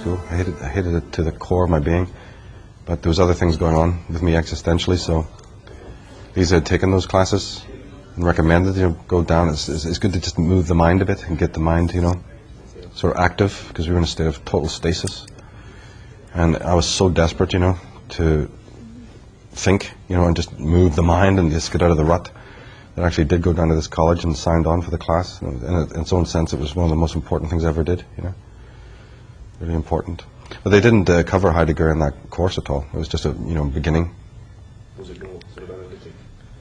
school. I hated it to the core of my being. But there was other things going on with me existentially, so Lisa had taken those classes and recommended, go down. It's good to just move the mind a bit and get the mind, sort of active, because we were in a state of total stasis. And I was so desperate, to think, and just move the mind and just get out of the rut, that I actually did go down to this college and signed on for the class. And in its own sense, it was one of the most important things I ever did, really important. But they didn't cover Heidegger in that course at all. It was just a beginning. Was it more sort of analytic?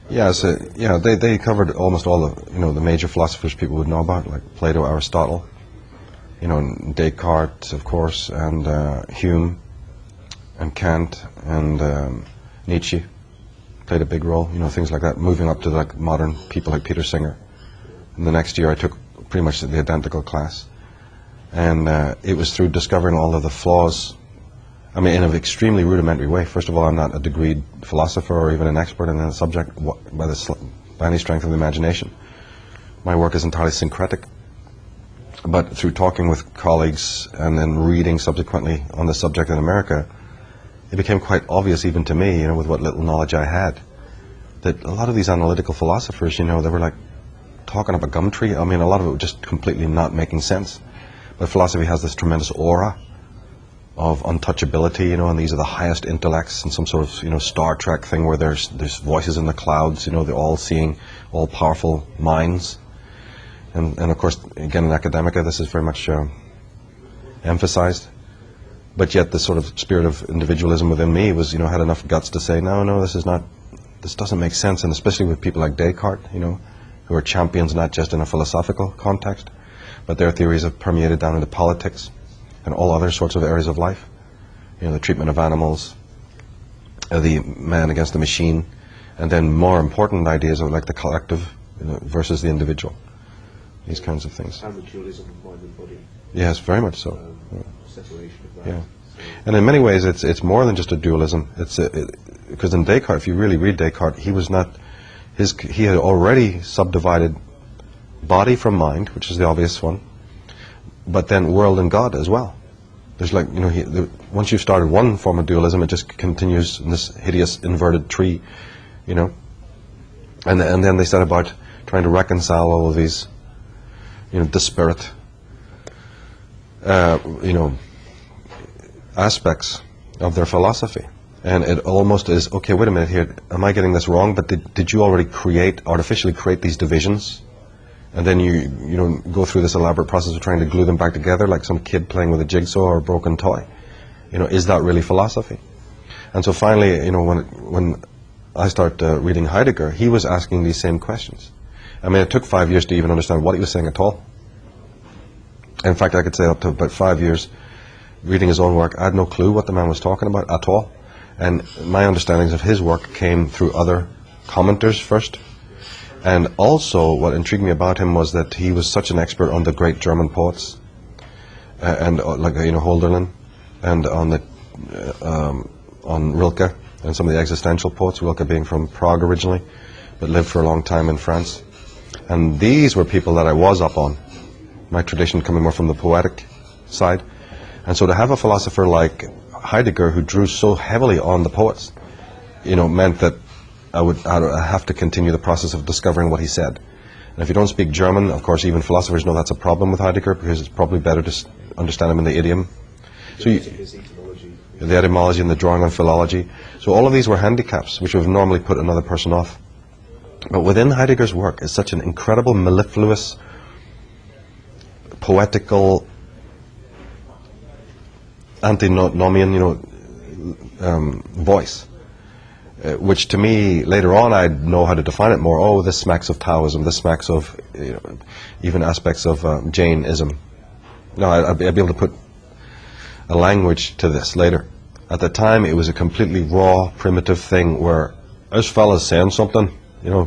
Yeah, so, they covered almost all the the major philosophers people would know about, like Plato, Aristotle, and Descartes, of course, and Hume, and Kant, and Nietzsche played a big role. Things like that. Moving up to like modern people like Peter Singer. And the next year, I took pretty much the identical class. And it was through discovering all of the flaws, in an extremely rudimentary way. First of all, I'm not a degreed philosopher or even an expert in a subject by any strength of the imagination. My work is entirely syncretic. But through talking with colleagues and then reading subsequently on the subject in America, it became quite obvious even to me, with what little knowledge I had, that a lot of these analytical philosophers, they were like talking up a gum tree. A lot of it was just completely not making sense. But philosophy has this tremendous aura of untouchability, and these are the highest intellects in some sort of, Star Trek thing where there's voices in the clouds, they're all seeing, all powerful minds. And of course, again, in academica, this is very much emphasized. But yet the sort of spirit of individualism within me was, had enough guts to say, no, this doesn't make sense. And especially with people like Descartes, who are champions not just in a philosophical context, but their theories have permeated down into politics and all other sorts of areas of life. The treatment of animals, the man against the machine, and then more important ideas of like the collective versus the individual. These kinds of things. And the dualism of mind and body. Yes, very much so. Separation of that. Yeah. And in many ways, it's more than just a dualism. Because in Descartes, if you really read Descartes, he had already subdivided body from mind, which is the obvious one, but then world and God as well. There's like, once you've started one form of dualism, it just continues in this hideous inverted tree, And then they set about trying to reconcile all of these, disparate, aspects of their philosophy. And it almost is, okay, wait a minute here, am I getting this wrong? But did you already artificially create these divisions? And then you go through this elaborate process of trying to glue them back together like some kid playing with a jigsaw or a broken toy. Is that really philosophy? And so finally, when I start reading Heidegger, he was asking these same questions. It took 5 years to even understand what he was saying at all. In fact, I could say up to about 5 years reading his own work, I had no clue what the man was talking about at all. And my understandings of his work came through other commenters first. And also, what intrigued me about him was that he was such an expert on the great German poets, and like Hölderlin, and on Rilke, and some of the existential poets. Rilke being from Prague originally, but lived for a long time in France. And these were people that I was up on. My tradition coming more from the poetic side, and so to have a philosopher like Heidegger who drew so heavily on the poets, meant that I'd have to continue the process of discovering what he said. And if you don't speak German, of course, even philosophers know that's a problem with Heidegger, because it's probably better to understand him in the idiom. So the etymology and the drawing on philology. So all of these were handicaps, which would have normally put another person off. But within Heidegger's work is such an incredible, mellifluous, poetical, antinomian, voice. Which to me, later on, I'd know how to define it more. Oh, this smacks of Taoism, this smacks of even aspects of Jainism. No, I'd be able to put a language to this later. At the time, it was a completely raw, primitive thing where this fella's saying something,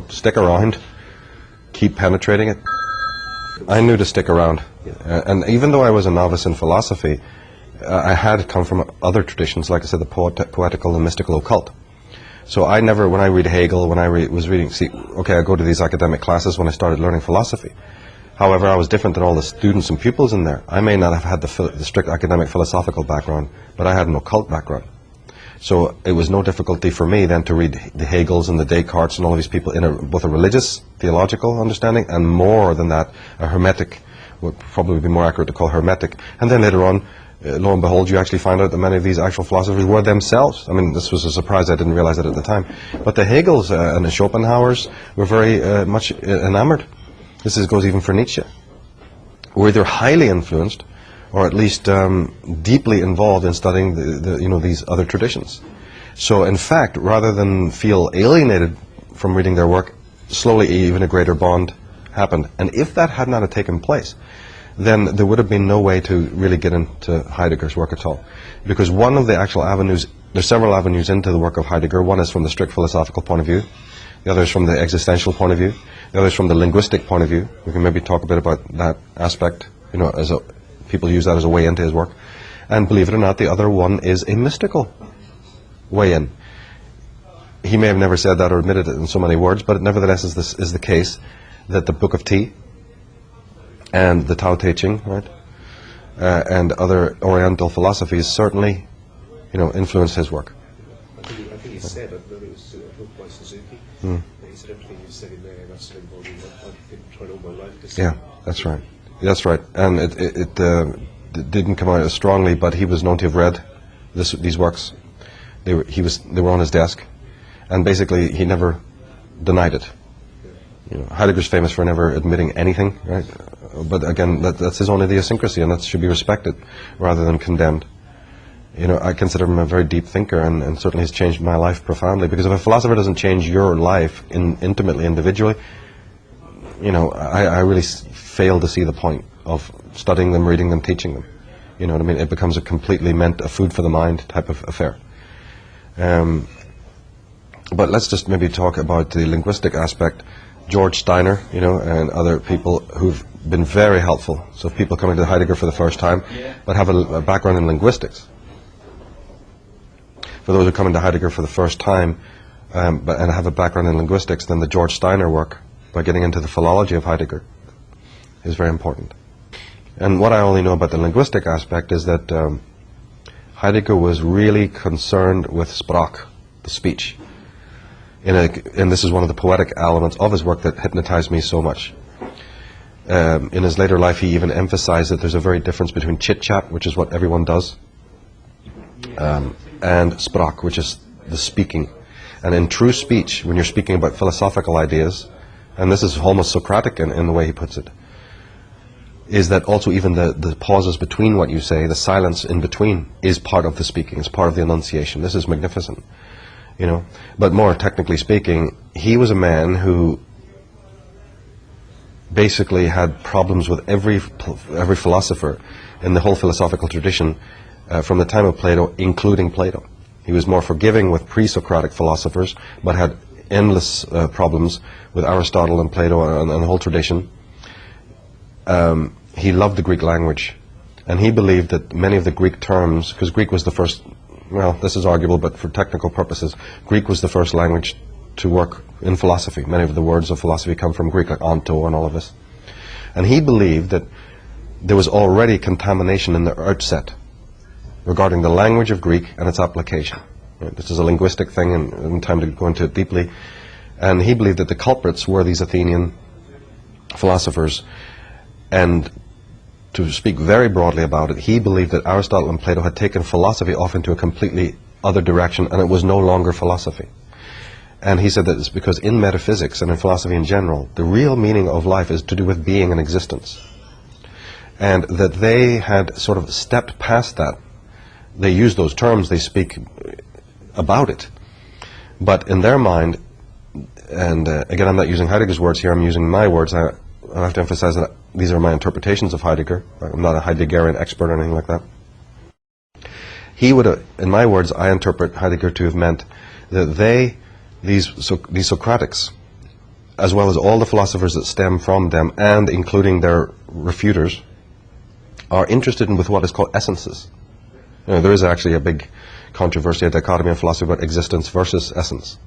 stick around, keep penetrating it. I knew to stick around. And even though I was a novice in philosophy, I had come from other traditions, like I said, the poetical and mystical occult. So I never, when I read Hegel, when I was reading, I go to these academic classes when I started learning philosophy. However, I was different than all the students and pupils in there. I may not have had the strict academic philosophical background, but I had an occult background. So it was no difficulty for me then to read the Hegels and the Descartes and all of these people in both a religious, theological understanding, and more than that, a hermetic, would probably be more accurate to call hermetic. And then later on, lo and behold, you actually find out that many of these actual philosophers were themselves. I mean, this was a surprise. I didn't realize it at the time. But the Hegels and the Schopenhauers were very much enamored. This goes even for Nietzsche. Were either highly influenced, or at least deeply involved in studying these other traditions. So, in fact, rather than feel alienated from reading their work, slowly even a greater bond happened. And if that had not have taken place, then there would have been no way to really get into Heidegger's work at all. Because one of the actual avenues, there's several avenues into the work of Heidegger. One is from the strict philosophical point of view. The other is from the existential point of view. The other is from the linguistic point of view. We can maybe talk a bit about that aspect, people use that as a way into his work. And believe it or not, the other one is a mystical way in. He may have never said that or admitted it in so many words, but it nevertheless is the case that the Book of Tea and the Tao Te Ching, right, and other Oriental philosophies certainly, influenced his work. I think he said, I believe it was a book by Suzuki, that he said everything you said in there, that's the embodied. I've been trying all my life to say. Yeah, that's right. That's right. And it didn't come out as strongly, but he was known to have read these works. They were on his desk, and basically he never denied it. Heidegger's famous for never admitting anything, right? But again, that's his own idiosyncrasy, and that should be respected rather than condemned. I consider him a very deep thinker, and certainly has changed my life profoundly. Because if a philosopher doesn't change your life intimately, individually, I really fail to see the point of studying them, reading them, teaching them. You know what I mean? It becomes a completely a food for the mind type of affair. But let's just maybe talk about the linguistic aspect. George Steiner, and other people who've been very helpful. So people coming to Heidegger for the first time, but have a background in linguistics. For those who come into Heidegger for the first time, and have a background in linguistics, then the George Steiner work, by getting into the philology of Heidegger, is very important. And what I only know about the linguistic aspect is that Heidegger was really concerned with Sprach, the speech. And this is one of the poetic elements of his work that hypnotized me so much. In his later life, he even emphasized that there's a very difference between chit-chat, which is what everyone does, and Sprach, which is the speaking. And in true speech, when you're speaking about philosophical ideas, and this is almost Socratic in the way he puts it, is that also even the pauses between what you say, the silence in between, is part of the speaking, is part of the enunciation. This is magnificent, But more technically speaking, he was a man who basically had problems with every philosopher in the whole philosophical tradition from the time of Plato, including Plato. He was more forgiving with pre-Socratic philosophers, but had endless problems with Aristotle and Plato and the whole tradition. He loved the Greek language, and he believed that many of the Greek terms, because Greek was the first, well, this is arguable, but for technical purposes, Greek was the first language to work in philosophy. Many of the words of philosophy come from Greek, like onto and all of this. And he believed that there was already contamination in the outset regarding the language of Greek and its application. This is a linguistic thing, and time to go into it deeply. And he believed that the culprits were these Athenian philosophers. And to speak very broadly about it, he believed that Aristotle and Plato had taken philosophy off into a completely other direction, and it was no longer philosophy. And he said that it's because in metaphysics and in philosophy in general, the real meaning of life is to do with being and existence. And that they had sort of stepped past that. They use those terms, they speak about it. But in their mind, and again, I'm not using Heidegger's words here, I'm using my words. I have to emphasize that these are my interpretations of Heidegger. I'm not a Heideggerian expert or anything like that. He would, in my words, I interpret Heidegger to have meant that these Socratics, as well as all the philosophers that stem from them, and including their refuters, are interested in with what is called essences. There is actually a big controversy, a dichotomy in philosophy about existence versus essence.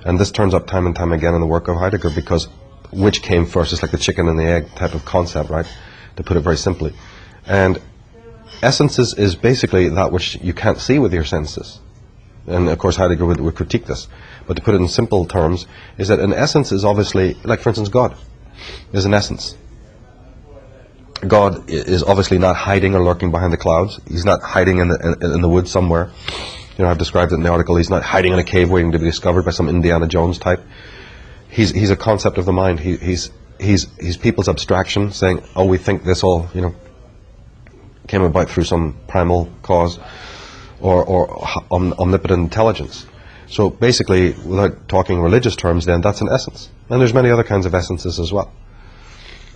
And this turns up time and time again in the work of Heidegger, because which came first. It's like the chicken and the egg type of concept, right? To put it very simply. And essences is basically that which you can't see with your senses. And of course Heidegger would critique this. But to put it in simple terms, is that an essence is obviously, like for instance God, is an essence. God is obviously not hiding or lurking behind the clouds. He's not hiding in the woods somewhere. You know, I've described it in the article. He's not hiding in a cave waiting to be discovered by some Indiana Jones type. He's a concept of the mind. He's people's abstraction, saying, oh, we think this all, you know, came about through some primal cause or omnipotent intelligence. So basically, without talking religious terms, then that's an essence. And there's many other kinds of essences as well.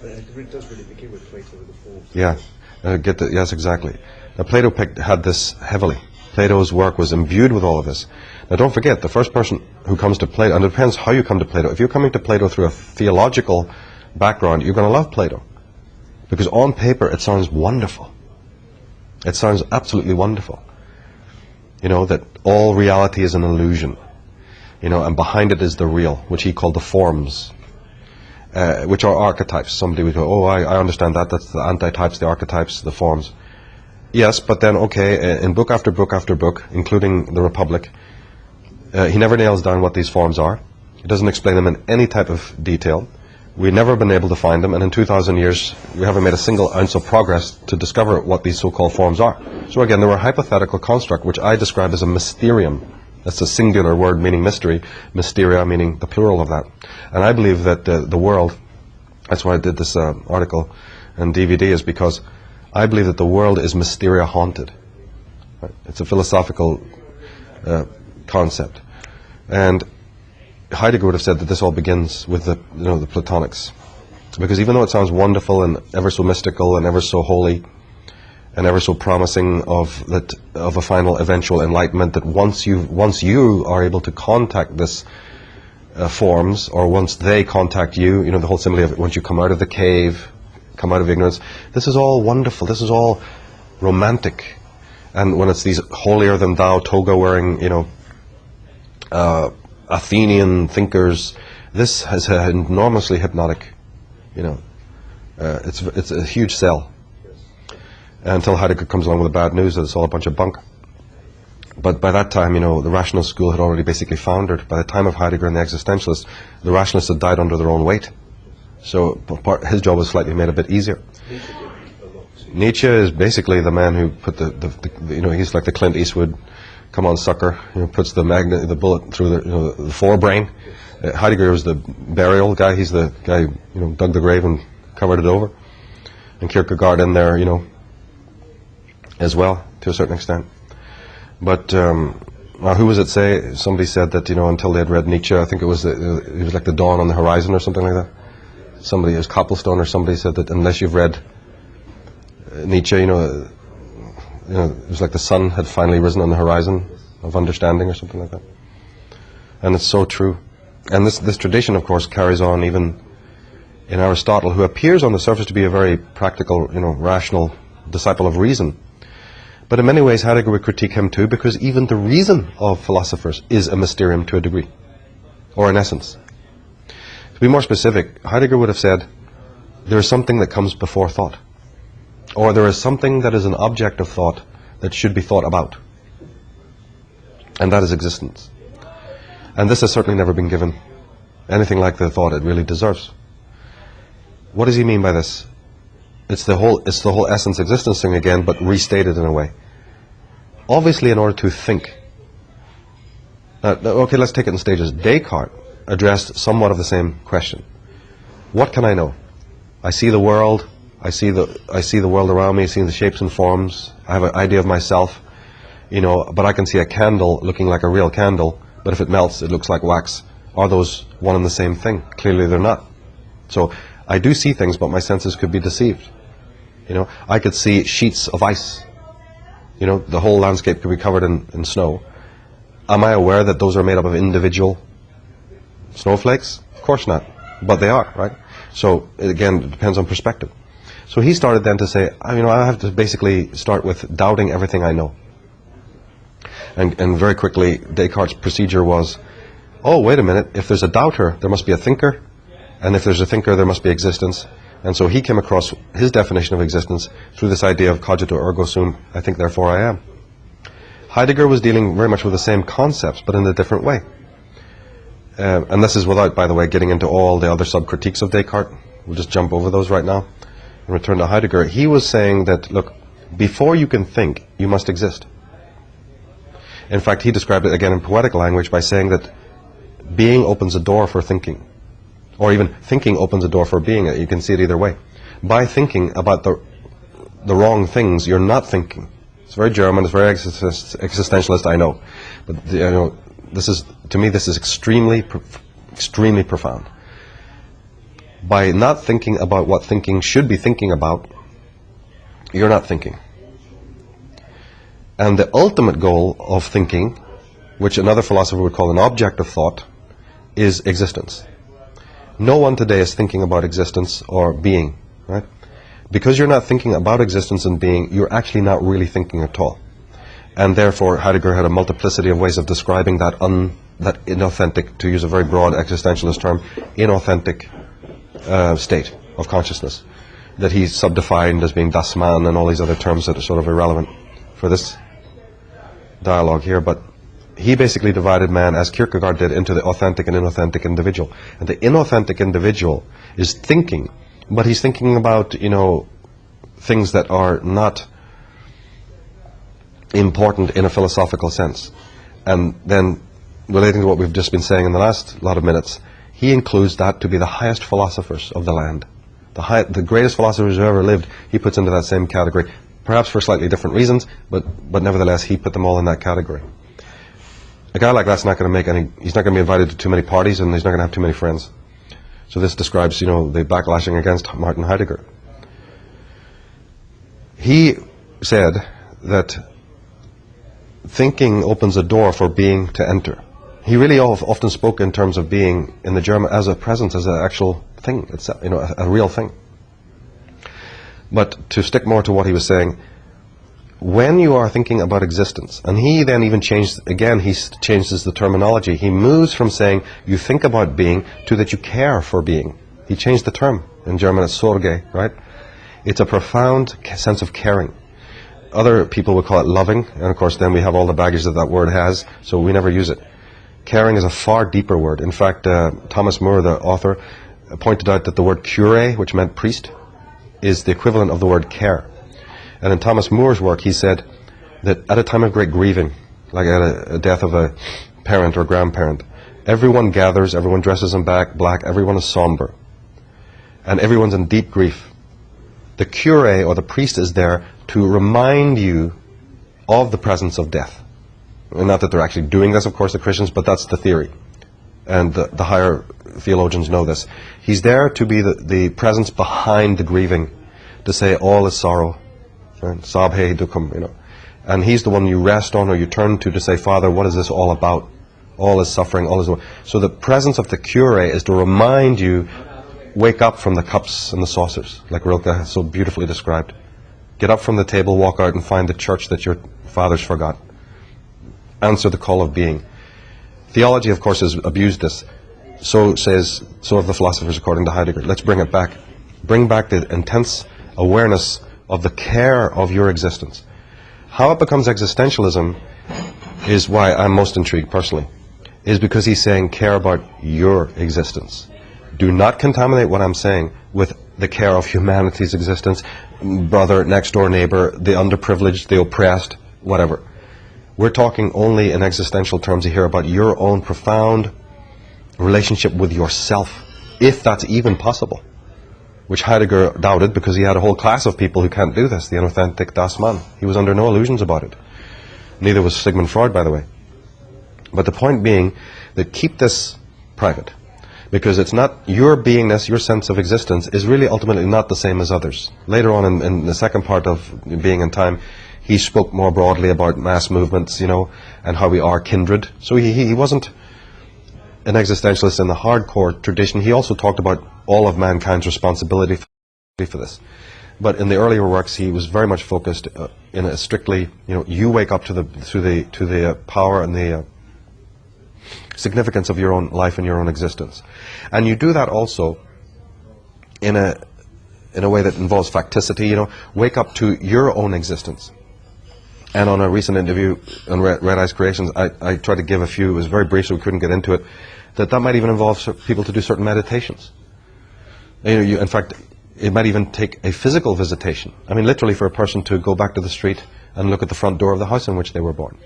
It does really begin with Plato and the forms. Yeah, yes, exactly. Now Plato had this heavily. Plato's work was imbued with all of this. Now don't forget, the first person who comes to Plato, and it depends how you come to Plato. If you're coming to Plato through a theological background, you're going to love Plato. Because on paper it sounds wonderful. It sounds absolutely wonderful. You know, that all reality is an illusion. You know, and behind it is the real, which he called the forms. Which are archetypes. Somebody would go, oh, I understand that. That's the antitypes, the archetypes, the forms. Yes, but then, okay, in book after book after book, including the Republic, he never nails down what these forms are. He doesn't explain them in any type of detail. We've never been able to find them, and in 2,000 years, we haven't made a single ounce of progress to discover what these so-called forms are. So again, they were a hypothetical construct, which I describe as a mysterium. That's a singular word meaning mystery, mysteria meaning the plural of that. And I believe that the world, that's why I did this article and DVD, is because I believe that the world is mysteria haunted. Right? It's a philosophical concept. And Heidegger would have said that this all begins with the Platonics. Because even though it sounds wonderful and ever so mystical and ever so holy, and ever so promising of a final eventual enlightenment, that once you are able to contact this forms, or once they contact you, you know, the whole simile of once you come out of the cave, come out of ignorance, this is all wonderful, this is all romantic. And when it's these holier than thou toga wearing, you know, Athenian thinkers, this has enormously hypnotic, you know, it's a huge sell. Until Heidegger comes along with the bad news that it's all a bunch of bunk. But by that time, you know, the rationalist school had already basically foundered. By the time of Heidegger and the existentialists, the rationalists had died under their own weight. So his job was slightly made a bit easier. Nietzsche is basically the man who put the you know, he's like the Clint Eastwood, come on sucker, you know, puts the bullet through the, you know, the forebrain. Heidegger was the burial guy. He's the guy who, you know, dug the grave and covered it over. And Kierkegaard in there, you know, as well, to a certain extent. But who was it say? Somebody said that, you know, until they had read Nietzsche, I think it was like the dawn on the horizon or something like that. Somebody, it was Copplestone or somebody said that unless you've read Nietzsche, you know, it was like the sun had finally risen on the horizon of understanding or something like that. And it's so true. And this tradition, of course, carries on even in Aristotle, who appears on the surface to be a very practical, you know, rational disciple of reason. But in many ways, Heidegger would critique him too, because even the reason of philosophers is a mysterium to a degree, or an essence. To be more specific, Heidegger would have said, there is something that comes before thought, or there is something that is an object of thought that should be thought about, and that is existence. And this has certainly never been given anything like the thought it really deserves. What does he mean by this? It's the whole essence existence thing again, but restated in a way. Obviously, in order to think. Okay, let's take it in stages. Descartes addressed somewhat of the same question. What can I know? I see the world. I see the world around me. I see the shapes and forms. I have an idea of myself, you know. But I can see a candle looking like a real candle. But if it melts, it looks like wax. Are those one and the same thing? Clearly, they're not. So I do see things, but my senses could be deceived. You know, I could see sheets of ice. You know, the whole landscape could be covered in snow. Am I aware that those are made up of individual snowflakes? Of course not. But they are, right? So, again, it depends on perspective. So he started then to say, you know, I have to basically start with doubting everything I know. And very quickly, Descartes' procedure was, oh, wait a minute, if there's a doubter, there must be a thinker, And if there's a thinker, there must be existence. And so he came across his definition of existence through this idea of cogito ergo sum, I think therefore I am. Heidegger was dealing very much with the same concepts, but in a different way. And this is without, by the way, getting into all the other sub-critiques of Descartes. We'll just jump over those right now and return to Heidegger. He was saying that, look, before you can think, you must exist. In fact, he described it again in poetic language by saying that being opens a door for thinking. Or even thinking opens a door for being. You can see it either way. By thinking about the wrong things, you're not thinking. It's very German, it's very existentialist, I know. But you know, this is, to me, this is extremely profound. By not thinking about what thinking should be thinking about, you're not thinking. And the ultimate goal of thinking, which another philosopher would call an object of thought, is existence. No one today is thinking about existence or being, right? Because you're not thinking about existence and being, you're actually not really thinking at all. And therefore, Heidegger had a multiplicity of ways of describing that inauthentic, to use a very broad existentialist term, inauthentic state of consciousness that he subdefined as being das Man and all these other terms that are sort of irrelevant for this dialogue here. But he basically divided man, as Kierkegaard did, into the authentic and inauthentic individual. And the inauthentic individual is thinking, but he's thinking about, you know, things that are not important in a philosophical sense. And then, relating to what we've just been saying in the last lot of minutes, he includes that to be the highest philosophers of the land. The greatest philosophers who ever lived, he puts into that same category, perhaps for slightly different reasons, but nevertheless, he put them all in that category. A guy like that's not going to make any, he's not going to be invited to too many parties, and he's not going to have too many friends. So this describes, you know, the backlashing against Martin Heidegger. He said that thinking opens a door for being to enter. He really often spoke in terms of being in the German as a presence, as an actual thing, it's you know, a real thing. But to stick more to what he was saying, when you are thinking about existence, and he then even changed, again, he changes the terminology. He moves from saying you think about being to that you care for being. He changed the term. In German it's Sorge, right? It's a profound sense of caring. Other people would call it loving, and of course then we have all the baggage that that word has, so we never use it. Caring is a far deeper word. In fact, Thomas More, the author, pointed out that the word cure, which meant priest, is the equivalent of the word care. And in Thomas More's work, he said that at a time of great grieving, like at a death of a parent or grandparent, everyone gathers, everyone dresses in black, everyone is somber, and everyone's in deep grief. The cure, or the priest, is there to remind you of the presence of death. And not that they're actually doing this, of course, the Christians, but that's the theory. And the higher theologians know this. He's there to be the presence behind the grieving, to say all is sorrow. Sabhe dukkam, you know. And he's the one you rest on or you turn to say, Father, what is this all about? All is suffering, all is... So the presence of the cure is to remind you, wake up from the cups and the saucers, like Rilke has so beautifully described. Get up from the table, walk out and find the church that your fathers forgot. Answer the call of being. Theology, of course, has abused this. So have the philosophers according to Heidegger. Let's bring it back. Bring back the intense awareness of the care of your existence. How it becomes existentialism is why I'm most intrigued personally, is because he's saying care about your existence. Do not contaminate what I'm saying with the care of humanity's existence, brother, next door neighbor, the underprivileged, the oppressed, whatever. We're talking only in existential terms here about your own profound relationship with yourself, if that's even possible. Which Heidegger doubted because he had a whole class of people who can't do this, the inauthentic Das Man. He was under no illusions about it. Neither was Sigmund Freud, by the way. But the point being that keep this private, because it's not your beingness, your sense of existence is really ultimately not the same as others. Later on in the second part of Being and Time, he spoke more broadly about mass movements, you know, and how we are kindred. So he wasn't an existentialist in the hardcore tradition. He also talked about all of mankind's responsibility for this. But in the earlier works, he was very much focused in a strictly, you know, you wake up to the power and the significance of your own life and your own existence. And you do that also in a way that involves facticity, you know, wake up to your own existence. And on a recent interview on Red Eyes Creations, I tried to give a few, it was very brief so we couldn't get into it, that might even involve people to do certain meditations. You know, in fact, it might even take a physical visitation. I mean, literally for a person to go back to the street and look at the front door of the house in which they were born.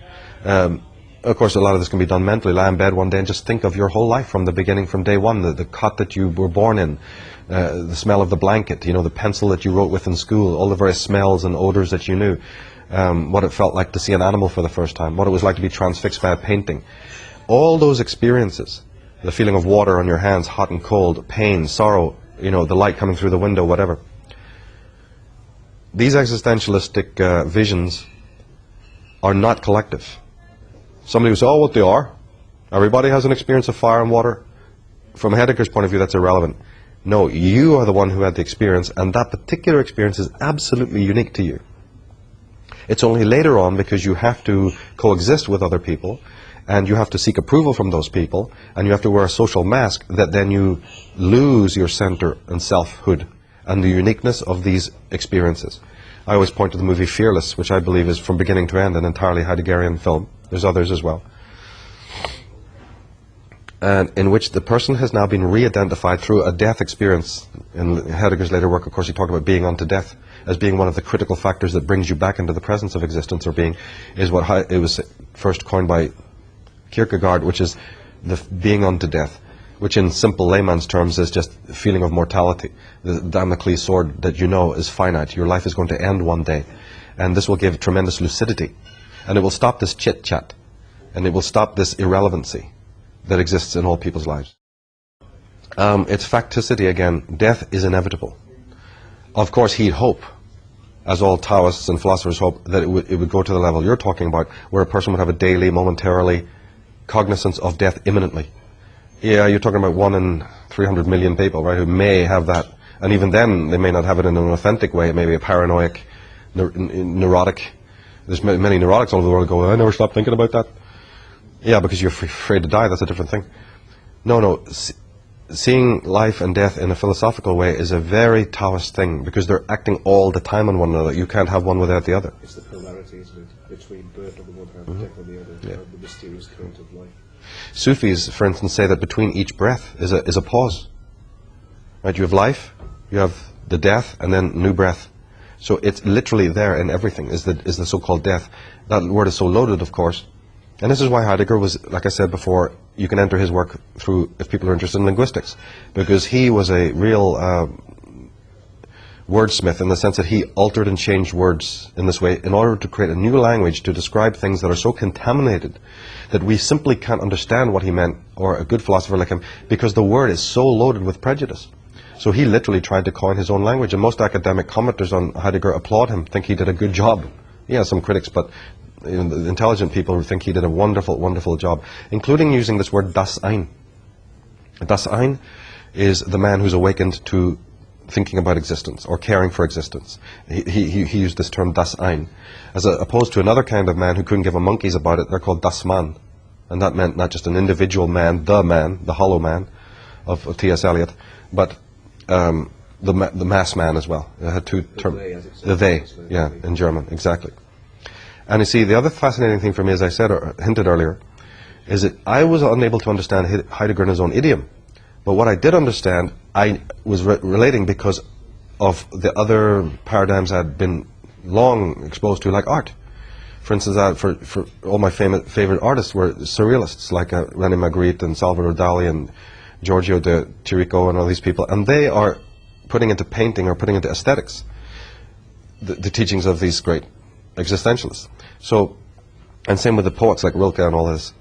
Of course, a lot of this can be done mentally. Lie in bed one day and just think of your whole life from the beginning, from day one, the cot that you were born in, the smell of the blanket, you know, the pencil that you wrote with in school, all the various smells and odors that you knew, what it felt like to see an animal for the first time, what it was like to be transfixed by a painting. All those experiences, the feeling of water on your hands, hot and cold, pain, sorrow, you know, the light coming through the window, whatever. These existentialistic visions are not collective. Somebody would say, oh, what they are. Everybody has an experience of fire and water. From Heidegger's point of view, that's irrelevant. No, you are the one who had the experience, and that particular experience is absolutely unique to you. It's only later on, because you have to coexist with other people, and you have to seek approval from those people, and you have to wear a social mask, that then you lose your center and selfhood and the uniqueness of these experiences. I always point to the movie Fearless, which I believe is from beginning to end an entirely Heideggerian film. There's others as well. And in which the person has now been re-identified through a death experience. In Heidegger's later work, of course, he talked about being unto death as being one of the critical factors that brings you back into the presence of existence or being, is what it was first coined by Kierkegaard, which is the being unto death, which in simple layman's terms is just the feeling of mortality. The Damocles sword that you know is finite. Your life is going to end one day. And this will give tremendous lucidity. And it will stop this chit-chat. And it will stop this irrelevancy that exists in all people's lives. It's facticity again. Death is inevitable. Of course, he'd hope, as all Taoists and philosophers hope, that it would go to the level you're talking about, where a person would have a daily, momentarily cognizance of death imminently. Yeah, you're talking about 1 in 300 million people, right, who may have that. And even then, they may not have it in an authentic way. It may be a paranoid, neurotic. There's many neurotics all over the world who go, I never stop thinking about that. Yeah, because you're afraid to die, that's a different thing. No, seeing life and death in a philosophical way is a very Taoist thing, because they're acting all the time on one another. You can't have one without the other. It's the polarity, isn't it, between birth on the one hand and death on the other, and the mysterious current of life. Sufis, for instance, say that between each breath is a pause. Right? You have life, you have the death, and then new breath. So it's literally there in everything, is the so-called death. That word is so loaded, of course. And this is why Heidegger was, like I said before, you can enter his work through, if people are interested in linguistics, because he was a real wordsmith, in the sense that he altered and changed words in this way in order to create a new language to describe things that are so contaminated that we simply can't understand what he meant, or a good philosopher like him, because the word is so loaded with prejudice. So he literally tried to coin his own language, and most academic commenters on Heidegger applaud him, think he did a good job. He has some critics, but you know, the intelligent people who think he did a wonderful, wonderful job, including using this word Das Ein. Das Ein is the man who's awakened to thinking about existence or caring for existence. He used this term Das Ein, as opposed to another kind of man who couldn't give a monkeys about it. They're called Das Man, and that meant not just an individual man, the hollow man of T.S. Eliot, but the mass man as well. It had two terms. The they, yeah, in German, exactly. And you see, the other fascinating thing for me, as I said or hinted earlier, is that I was unable to understand Heidegger in his own idiom. But what I did understand, I was relating because of the other paradigms I'd been long exposed to, like art. For instance, for all my favorite artists were surrealists, like René Magritte and Salvador Dali and Giorgio de Chirico and all these people. And they are putting into painting or putting into aesthetics the teachings of these great existentialists. So, and same with the poets like Rilke and all this.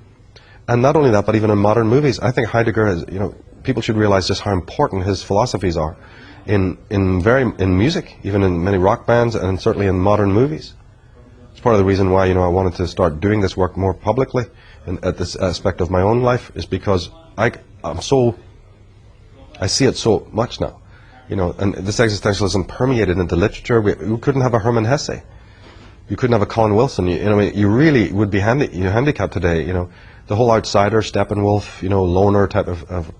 And not only that, but even in modern movies, I think Heidegger has, you know, people should realize just how important his philosophies are in music, even in many rock bands, and certainly in modern movies. It's part of the reason why, you know, I wanted to start doing this work more publicly and at this aspect of my own life, is because I see it so much now, you know, and this existentialism permeated into literature. We couldn't have a Hermann Hesse. You couldn't have a Colin Wilson. You know, you really would be handicapped today. You know, the whole outsider, Steppenwolf, you know, loner type of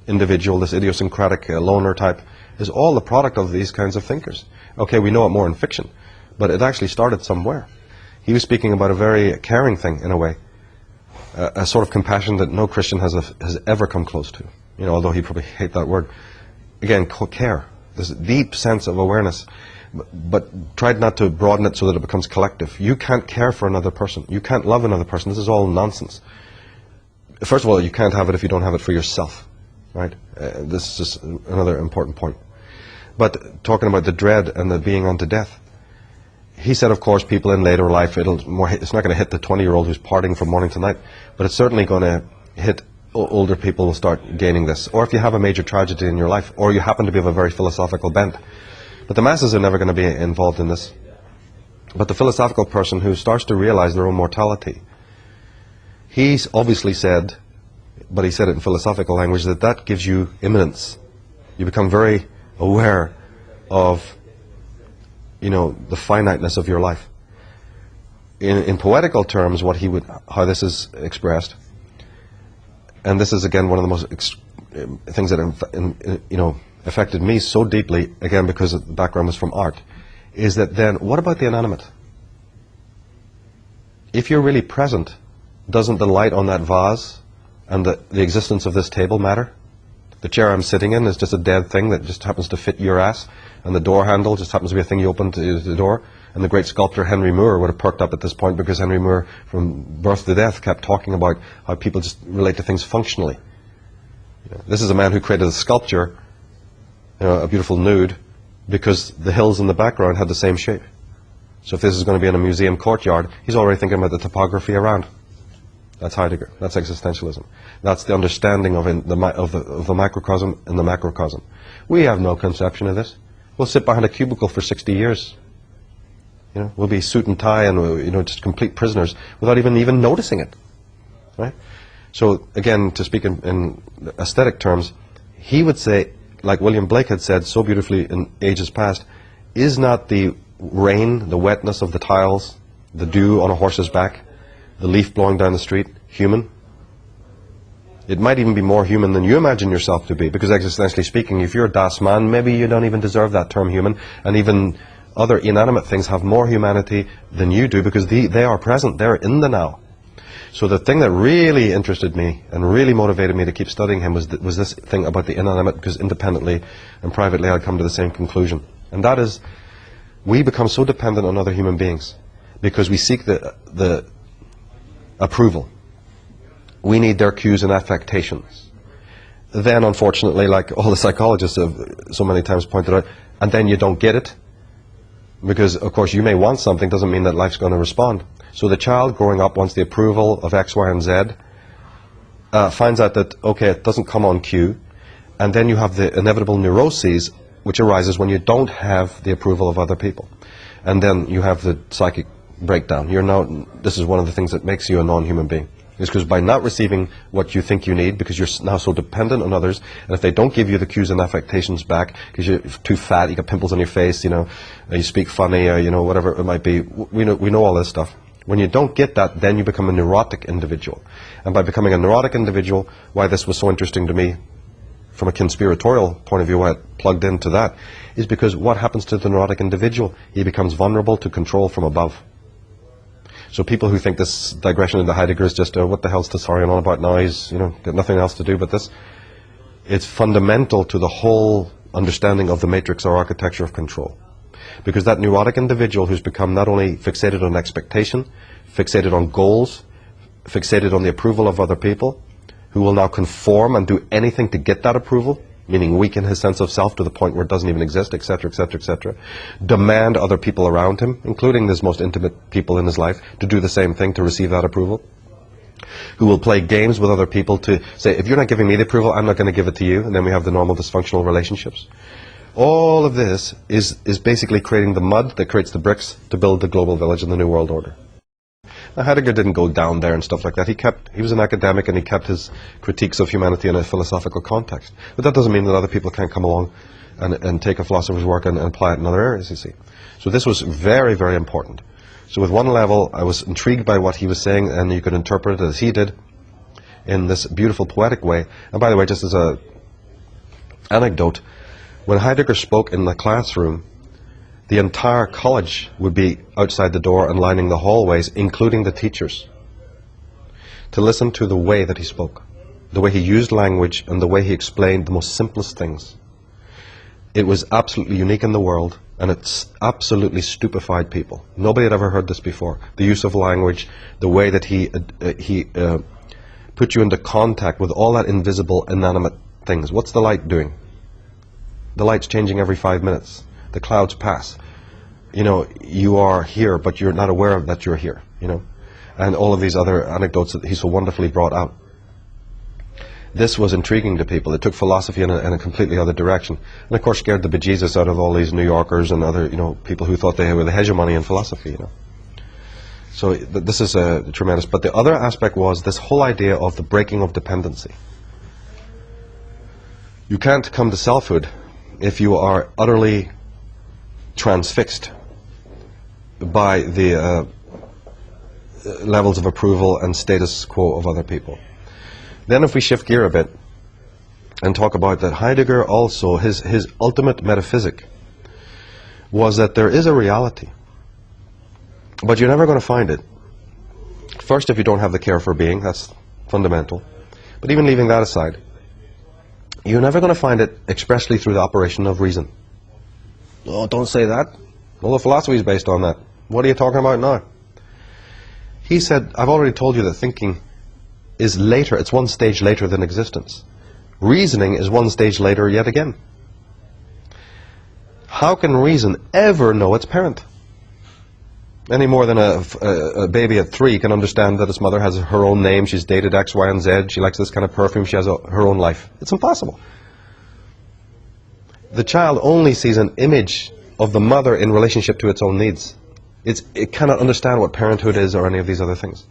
individual, this idiosyncratic loner type, is all the product of these kinds of thinkers. Okay, we know it more in fiction, but it actually started somewhere. He was speaking about a very caring thing, in a way, a sort of compassion that no Christian has ever come close to. You know, although he probably hate that word. Again, care, this deep sense of awareness, but tried not to broaden it so that it becomes collective. You can't care for another person. You can't love another person. This is all nonsense. First of all, you can't have it if you don't have it for yourself, right? This is just another important point. But talking about the dread and the being unto death, he said, of course, people in later life, it's not going to hit the 20-year-old who's partying from morning to night, but it's certainly going to hit older people will start gaining this. Or if you have a major tragedy in your life, or you happen to be of a very philosophical bent. But the masses are never going to be involved in this. But the philosophical person who starts to realize their own mortality, he's obviously said, but he said it in philosophical language, that that gives you imminence. You become very aware of, you know, the finiteness of your life. In poetical terms, how this is expressed, and this is again one of the most things that you know, affected me so deeply, again because the background was from art, is that then what about the inanimate? If you're really present, doesn't the light on that vase and the existence of this table matter? The chair I'm sitting in is just a dead thing that just happens to fit your ass, and the door handle just happens to be a thing you open to the door. And the great sculptor Henry Moore would have perked up at this point, because Henry Moore, from birth to death, kept talking about how people just relate to things functionally. You know, this is a man who created a sculpture, you know, a beautiful nude, because the hills in the background had the same shape. So if this is going to be in a museum courtyard, he's already thinking about the topography around. That's Heidegger. That's existentialism. That's the understanding of the microcosm and the macrocosm. We have no conception of this. We'll sit behind a cubicle for 60 years. You know, we'll be suit and tie and, you know, just complete prisoners without even noticing it. Right? So again, to speak in aesthetic terms, he would say, like William Blake had said so beautifully in ages past, is not the rain, the wetness of the tiles, the dew on a horse's back, the leaf blowing down the street, human? It might even be more human than you imagine yourself to be, because existentially speaking, if you're a Das Man, maybe you don't even deserve that term human, and even other inanimate things have more humanity than you do, because they are present, they're in the now. So the thing that really interested me and really motivated me to keep studying him was this thing about the inanimate, because independently and privately I'd come to the same conclusion. And that is, we become so dependent on other human beings because we seek the approval. We need their cues and affectations. Then, unfortunately, like all the psychologists have so many times pointed out, and then you don't get it. Because, of course, you may want something, doesn't mean that life's going to respond. So the child growing up wants the approval of X, Y, and Z, finds out that, okay, it doesn't come on cue, and then you have the inevitable neuroses, which arises when you don't have the approval of other people. And then you have the psychic breakdown. This is one of the things that makes you a non-human being. It's because by not receiving what you think you need, because you're now so dependent on others, and if they don't give you the cues and affectations back, because you're too fat, you got pimples on your face, you know, you speak funny, you know, whatever it might be, we know all this stuff. When you don't get that, then you become a neurotic individual. And by becoming a neurotic individual, why this was so interesting to me, from a conspiratorial point of view, why it plugged into that, is because what happens to the neurotic individual? He becomes vulnerable to control from above. So people who think this digression into Heidegger is just, what the hell's Tsarion on about now? He's, you know, got nothing else to do but this. It's fundamental to the whole understanding of the matrix or architecture of control. Because that neurotic individual who's become not only fixated on expectation, fixated on goals, fixated on the approval of other people, who will now conform and do anything to get that approval, meaning weaken his sense of self to the point where it doesn't even exist, etc., etc., etc. Demand other people around him, including his most intimate people in his life, to do the same thing to receive that approval. Who will play games with other people to say, if you're not giving me the approval, I'm not going to give it to you, and then we have the normal dysfunctional relationships. All of this is basically creating the mud that creates the bricks to build the global village and the New World Order. Now, Heidegger didn't go down there and stuff like that. He was an academic, and he kept his critiques of humanity in a philosophical context. But that doesn't mean that other people can't come along and take a philosopher's work and apply it in other areas, you see. So this was very, very important. So with one level, I was intrigued by what he was saying, and you could interpret it as he did in this beautiful poetic way. And by the way, just as a anecdote. When Heidegger spoke in the classroom, the entire college would be outside the door and lining the hallways, including the teachers, to listen to the way that he spoke, the way he used language and the way he explained the most simplest things. It was absolutely unique in the world, and it's absolutely stupefied people. Nobody had ever heard this before. The use of language, the way that he put you into contact with all that invisible, inanimate things. What's the light doing? The light's changing every 5 minutes. The clouds pass. You know, you are here, but you're not aware of that you're here, you know. And all of these other anecdotes that he so wonderfully brought out. This was intriguing to people. It took philosophy in a completely other direction. And of course scared the bejesus out of all these New Yorkers and other, you know, people who thought they were the hegemony in philosophy, you know. So this is tremendous. But the other aspect was this whole idea of the breaking of dependency. You can't come to selfhood if you are utterly transfixed by the levels of approval and status quo of other people. Then if we shift gear a bit and talk about that, Heidegger also, his ultimate metaphysic was that there is a reality, but you're never going to find it. First, if you don't have the care for being, that's fundamental. But even leaving that aside, you're never going to find it expressly through the operation of reason. Oh, don't say that. Well, the philosophy is based on that. What are you talking about now? He said, I've already told you that thinking is later, it's one stage later than existence. Reasoning is one stage later yet again. How can reason ever know its parent? Any more than a baby at 3 can understand that its mother has her own name, she's dated X, Y, and Z, she likes this kind of perfume, she has her own life. It's impossible. The child only sees an image of the mother in relationship to its own needs. It cannot understand what parenthood is or any of these other things.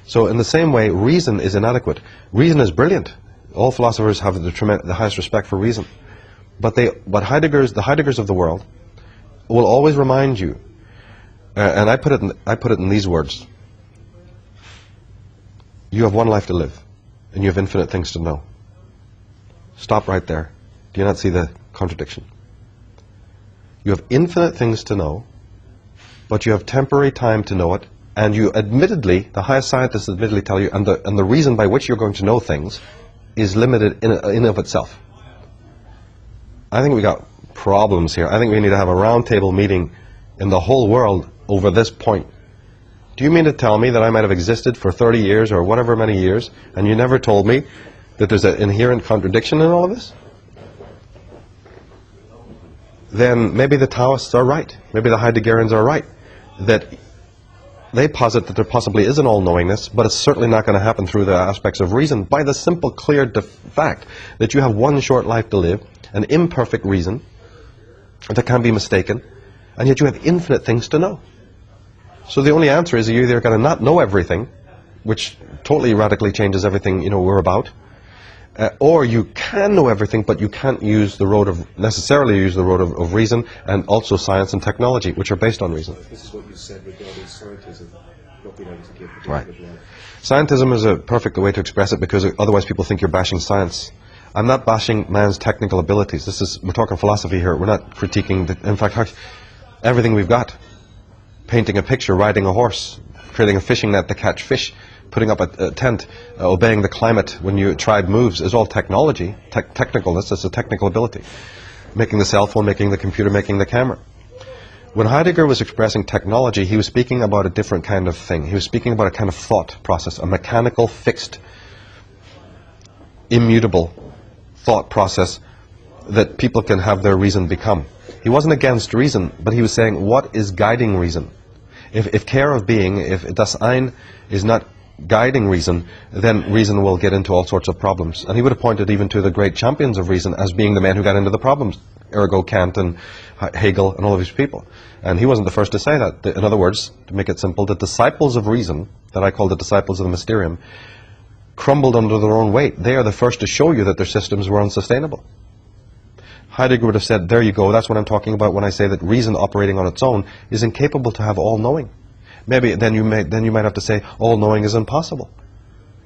So in the same way, reason is inadequate. Reason is brilliant. All philosophers have the highest respect for reason. But the Heideggers of the world will always remind you, and I put it in these words: you have one life to live, and you have infinite things to know. Stop right there. Do you not see the contradiction? You have infinite things to know, but you have temporary time to know it, and you admittedly, the highest scientists admittedly tell you, and the reason by which you're going to know things is limited in and of itself. I think we got problems here. I think we need to have a roundtable meeting in the whole world over this point. Do you mean to tell me that I might have existed for 30 years or whatever many years, and you never told me that there's an inherent contradiction in all of this? Then maybe the Taoists are right. Maybe the Heideggerians are right. That they posit that there possibly is an all-knowingness, but it's certainly not going to happen through the aspects of reason, by the simple, clear fact that you have one short life to live, an imperfect reason that can be mistaken, and yet you have infinite things to know. So the only answer is you're either going to not know everything, which totally radically changes everything, you know, we're about, or you can know everything, but you can't necessarily use the road of reason, and also science and technology, which are based on reason. This is what you said regarding scientism, not being able to give the Right. life. Scientism is a perfect way to express it, because otherwise people think you're bashing science. I'm not bashing man's technical abilities. We're talking philosophy here. We're not critiquing, in fact, everything we've got. Painting a picture, riding a horse, creating a fishing net to catch fish, putting up a tent, obeying the climate when your tribe moves is all technology, technicalness. It's a technical ability. Making the cell phone, making the computer, making the camera. When Heidegger was expressing technology, he was speaking about a different kind of thing. He was speaking about a kind of thought process, a mechanical, fixed, immutable thought process that people can have their reason become. He wasn't against reason, but he was saying, what is guiding reason? If care of being, if das Ein is not guiding reason, then reason will get into all sorts of problems. And he would have pointed even to the great champions of reason as being the men who got into the problems, ergo Kant and Hegel and all of these people. And he wasn't the first to say that. In other words, to make it simple, the disciples of reason, that I call the disciples of the Mysterium, crumbled under their own weight. They are the first to show you that their systems were unsustainable. Heidegger would have said, there you go, that's what I'm talking about when I say that reason operating on its own is incapable to have all-knowing. Maybe then you might have to say all-knowing is impossible.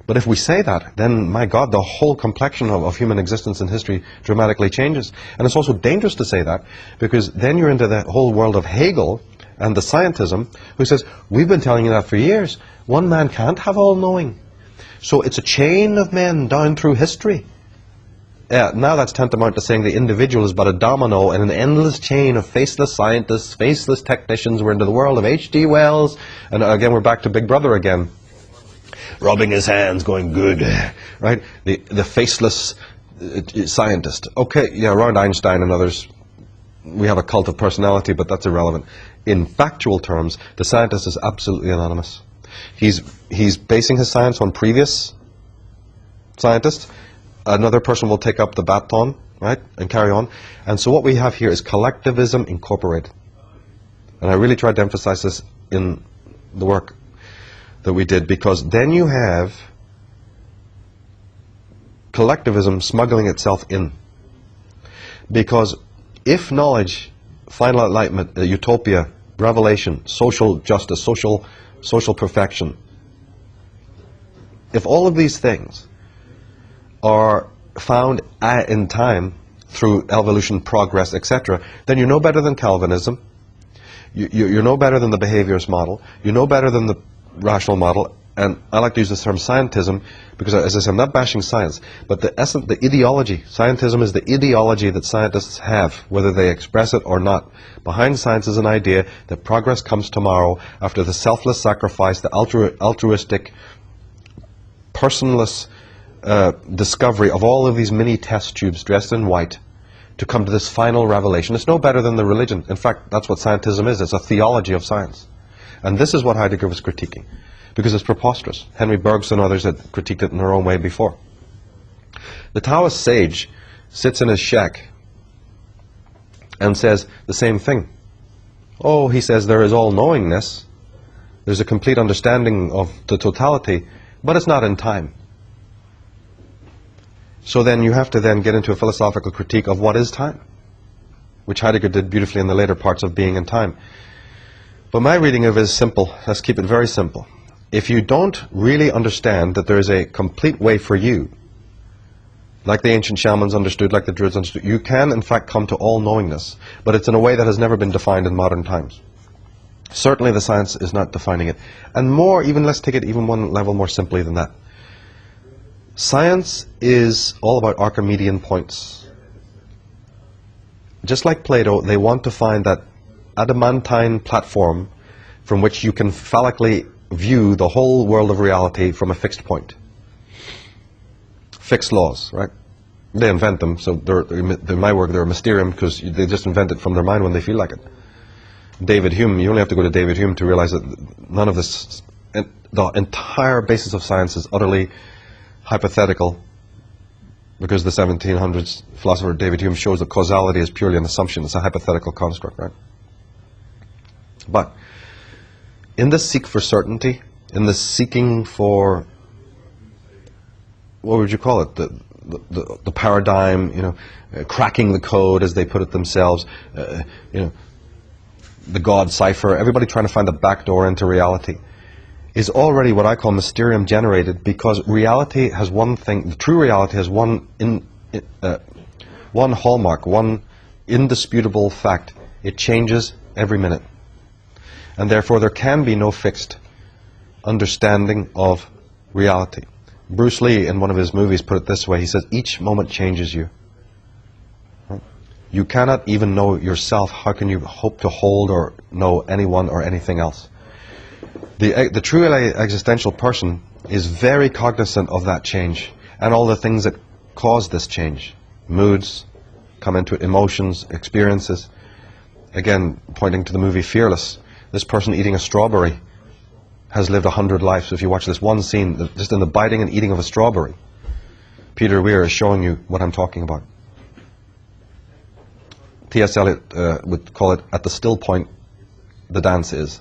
But if we say that, then, my God, the whole complexion of human existence and history dramatically changes. And it's also dangerous to say that, because then you're into that whole world of Hegel and the scientism, who says, we've been telling you that for years. One man can't have all knowing. So it's a chain of men down through history. Now that's tantamount to saying the individual is but a domino in an endless chain of faceless scientists, faceless technicians. We're into the world of H.G. Wells, and again we're back to Big Brother again. Rubbing his hands, going, good, right? The faceless scientist. Okay, yeah, around Einstein and others, we have a cult of personality, but that's irrelevant. In factual terms, the scientist is absolutely anonymous. He's basing his science on previous scientists. Another person will take up the baton, right, and carry on. And so what we have here is collectivism incorporated. And I really tried to emphasize this in the work that we did, because then you have collectivism smuggling itself in. Because if knowledge, final enlightenment, utopia, revelation, social justice, social perfection, if all of these things are found in time through evolution, progress, etc., then you're no better than Calvinism, you're no better than the behaviorist model, you're no better than the rational model. And I like to use this term scientism because, as I said, I'm not bashing science, but the essence, the ideology, scientism is the ideology that scientists have, whether they express it or not. Behind science is an idea that progress comes tomorrow after the selfless sacrifice, the altruistic, personless discovery of all of these mini test tubes dressed in white to come to this final revelation. It's no better than the religion. In fact, that's what scientism is. It's a theology of science. And this is what Heidegger was critiquing, because it's preposterous. Henry Bergson and others had critiqued it in their own way before. The Taoist sage sits in his shack and says the same thing. Oh, he says, there is all-knowingness. There's a complete understanding of the totality, but it's not in time. So then you have to then get into a philosophical critique of what is time, which Heidegger did beautifully in the later parts of Being and Time. But my reading of it is simple. Let's keep it very simple. If you don't really understand that there is a complete way for you, like the ancient shamans understood, like the Druids understood, you can in fact come to all-knowingness, but it's in a way that has never been defined in modern times. Certainly the science is not defining it. And more, even let's take it even one level more simply than that. Science is all about Archimedean points. Just like Plato, they want to find that adamantine platform from which you can phallically view the whole world of reality from a fixed point. Fixed laws, right? They invent them, so in my work they're a Mysterium because they just invent it from their mind when they feel like it. David Hume, you only have to go to David Hume to realize that none of this, the entire basis of science is utterly hypothetical, because the 1700s philosopher David Hume shows that causality is purely an assumption. It's a hypothetical construct, right? But in this seek for certainty, in this seeking for, what would you call it, the paradigm, you know, cracking the code as they put it themselves, you know, the God cipher, everybody trying to find the back door into reality, is already what I call Mysterium generated, because reality has one thing, the true reality has one hallmark, one indisputable fact. It changes every minute. And therefore there can be no fixed understanding of reality. Bruce Lee, in one of his movies, put it this way. He says, each moment changes you. You cannot even know yourself. How can you hope to hold or know anyone or anything else? The truly existential person is very cognizant of that change and all the things that cause this change. Moods come into it, emotions, experiences. Again, pointing to the movie Fearless, this person eating a strawberry has lived 100 lives. So if you watch this one scene, just in the biting and eating of a strawberry, Peter Weir is showing you what I'm talking about. T.S. Eliot would call it, at the still point, the dance is.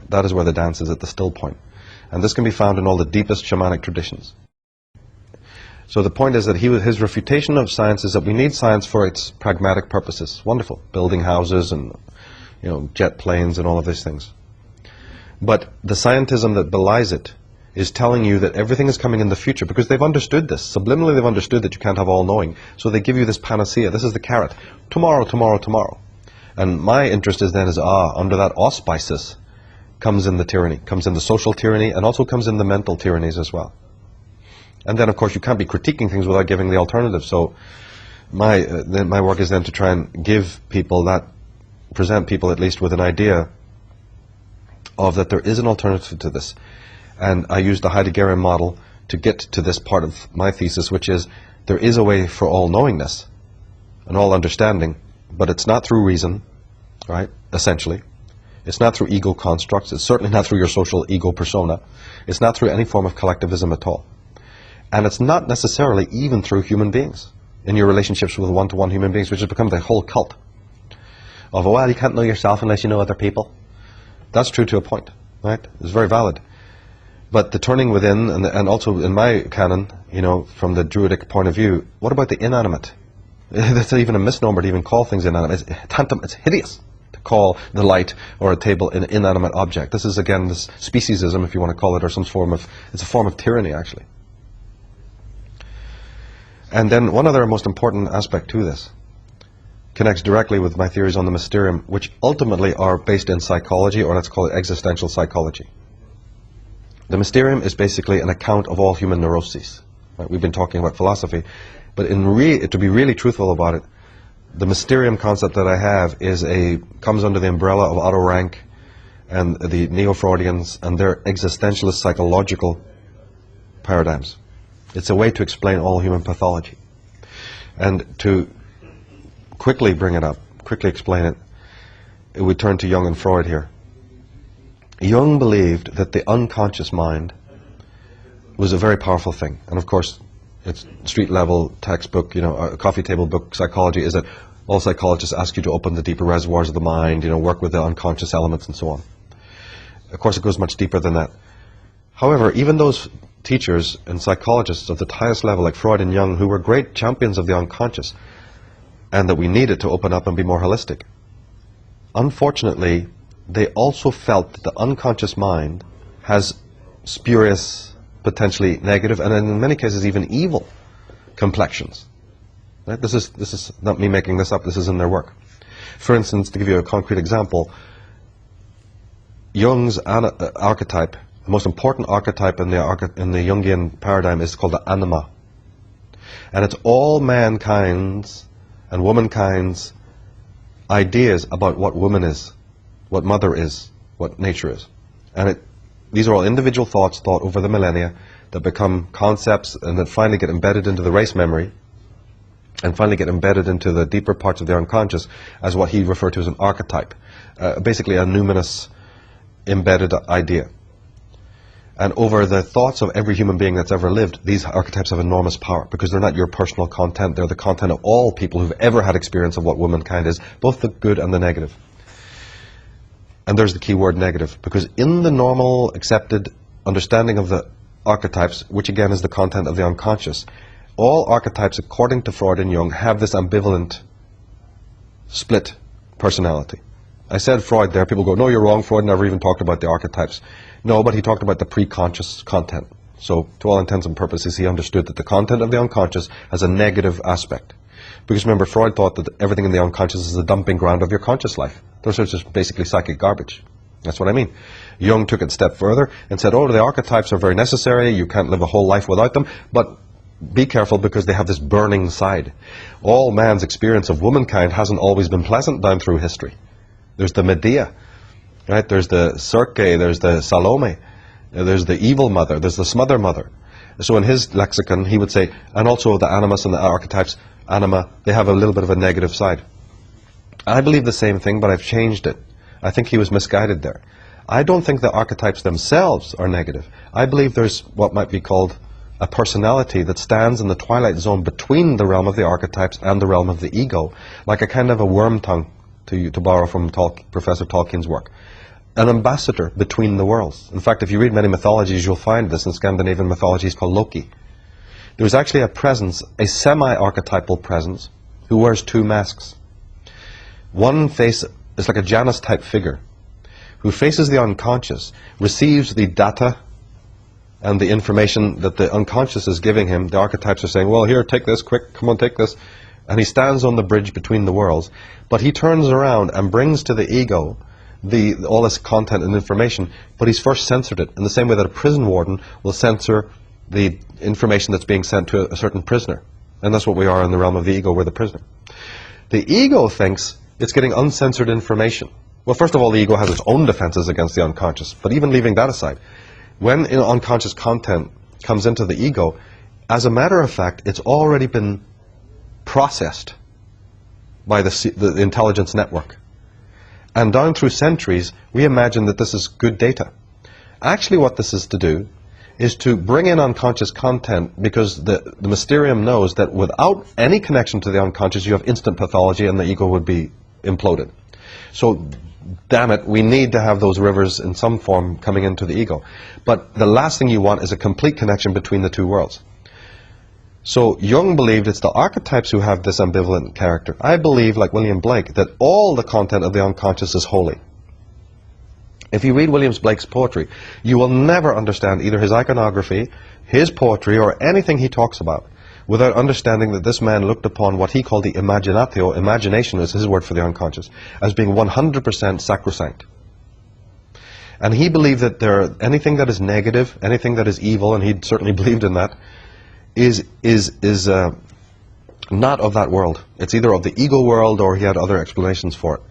That is where the dance is, at the still point. And this can be found in all the deepest shamanic traditions. So the point is that his refutation of science is that we need science for its pragmatic purposes. Wonderful. Building houses and, you know, jet planes and all of these things. But the scientism that belies it is telling you that everything is coming in the future, because they've understood this. Subliminally they've understood that you can't have all knowing. So they give you this panacea. This is the carrot. Tomorrow, tomorrow, tomorrow. And my interest is then under that auspices comes in the tyranny, comes in the social tyranny, and also comes in the mental tyrannies as well. And then of course you can't be critiquing things without giving the alternative. So my work is then to try and give people that, present people at least with an idea of that there is an alternative to this. And I use the Heideggerian model to get to this part of my thesis, which is there is a way for all knowingness and all understanding, but it's not through reason, right, essentially. It's not through ego constructs. It's certainly not through your social ego persona. It's not through any form of collectivism at all. And it's not necessarily even through human beings, in your relationships with one-to-one human beings, which has become the whole cult of, well, you can't know yourself unless you know other people. That's true to a point, right? It's very valid. But the turning within, and also in my canon, you know, from the Druidic point of view, what about the inanimate? That's even a misnomer to even call things inanimate. It's hideous to call the light or a table an inanimate object. This is, again, this speciesism, if you want to call it, or some form of, it's a form of tyranny, actually. And then one other most important aspect to this connects directly with my theories on the Mysterium, which ultimately are based in psychology, or let's call it existential psychology. The Mysterium is basically an account of all human neuroses. Right? We've been talking about philosophy, but to be really truthful about it, the Mysterium concept that I have comes under the umbrella of Otto Rank and the Neo-Freudians and their existentialist psychological paradigms. It's a way to explain all human pathology. And to quickly bring it up, quickly explain it, we turn to Jung and Freud here. Jung believed that the unconscious mind was a very powerful thing. And of course, it's street-level textbook, you know, a coffee table book psychology is that all psychologists ask you to open the deeper reservoirs of the mind, you know, work with the unconscious elements and so on. Of course, it goes much deeper than that. However, even those teachers and psychologists of the highest level, like Freud and Jung, who were great champions of the unconscious, and that we needed to open up and be more holistic, unfortunately, they also felt that the unconscious mind has spurious, potentially negative, and in many cases even evil complexions. Right? This is not me making this up, this is in their work. For instance, to give you a concrete example, Jung's archetype, the most important archetype in the Jungian paradigm is called the anima. And it's all mankind's and womankind's ideas about what woman is, what mother is, what nature is. And these are all individual thoughts thought over the millennia that become concepts and that finally get embedded into the race memory and finally get embedded into the deeper parts of the unconscious as what he referred to as an archetype, basically a numinous embedded idea. And over the thoughts of every human being that's ever lived, these archetypes have enormous power because they're not your personal content, they're the content of all people who've ever had experience of what womankind is, both the good and the negative. And there's the key word negative, because in the normal accepted understanding of the archetypes, which again is the content of the unconscious, all archetypes, according to Freud and Jung, have this ambivalent split personality. I said Freud there, people go, no, you're wrong, Freud never even talked about the archetypes. No, but he talked about the pre-conscious content. So, to all intents and purposes, he understood that the content of the unconscious has a negative aspect. Because remember, Freud thought that everything in the unconscious is the dumping ground of your conscious life. Those are just basically psychic garbage. That's what I mean. Jung took it a step further and said, oh, the archetypes are very necessary, you can't live a whole life without them, but be careful because they have this burning side. All man's experience of womankind hasn't always been pleasant down through history. There's the Medea, right? There's the Circe, there's the Salome, there's the evil mother, there's the smother mother. So in his lexicon, he would say, and also the animus and the archetypes, anima, they have a little bit of a negative side. I believe the same thing, but I've changed it. I think he was misguided there. I don't think the archetypes themselves are negative. I believe there's what might be called a personality that stands in the twilight zone between the realm of the archetypes and the realm of the ego, like a kind of a worm tongue, to borrow from Professor Tolkien's work. An ambassador between the worlds. In fact, if you read many mythologies, you'll find this in Scandinavian mythologies called Loki. There's actually a presence, a semi-archetypal presence, who wears two masks. One face is like a Janus-type figure, who faces the unconscious, receives the data and the information that the unconscious is giving him, the archetypes are saying, well, here, take this, quick, come on, take this. And he stands on the bridge between the worlds. But he turns around and brings to the ego all this content and information, but he's first censored it, in the same way that a prison warden will censor the information that's being sent to a certain prisoner. And that's what we are in the realm of the ego, we're the prisoner. The ego thinks it's getting uncensored information. Well, first of all, the ego has its own defenses against the unconscious, but even leaving that aside, when unconscious content comes into the ego, as a matter of fact, it's already been processed by the intelligence network. And down through centuries, we imagine that this is good data. Actually, what this is to do is to bring in unconscious content, because the Mysterium knows that without any connection to the unconscious, you have instant pathology and the ego would be imploded. So, damn it, we need to have those rivers in some form coming into the ego. But the last thing you want is a complete connection between the two worlds. So Jung believed it's the archetypes who have this ambivalent character. I believe, like William Blake, that all the content of the unconscious is holy. If you read William Blake's poetry, you will never understand either his iconography, his poetry, or anything he talks about without understanding that this man looked upon what he called the imaginatio, imagination is his word for the unconscious, as being 100% sacrosanct. And he believed that anything that is negative, anything that is evil, and he certainly believed in that, is not of that world. It's either of the ego world, or he had other explanations for it.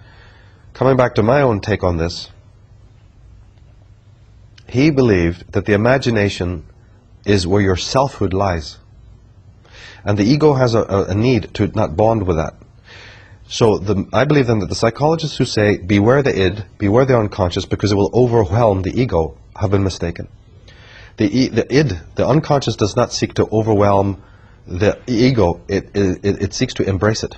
Coming back to my own take on this, he believed that the imagination is where your selfhood lies. And the ego has a need to not bond with that. So I believe then that the psychologists who say, beware the id, beware the unconscious, because it will overwhelm the ego, have been mistaken. The id, the unconscious, does not seek to overwhelm the ego, it seeks to embrace it.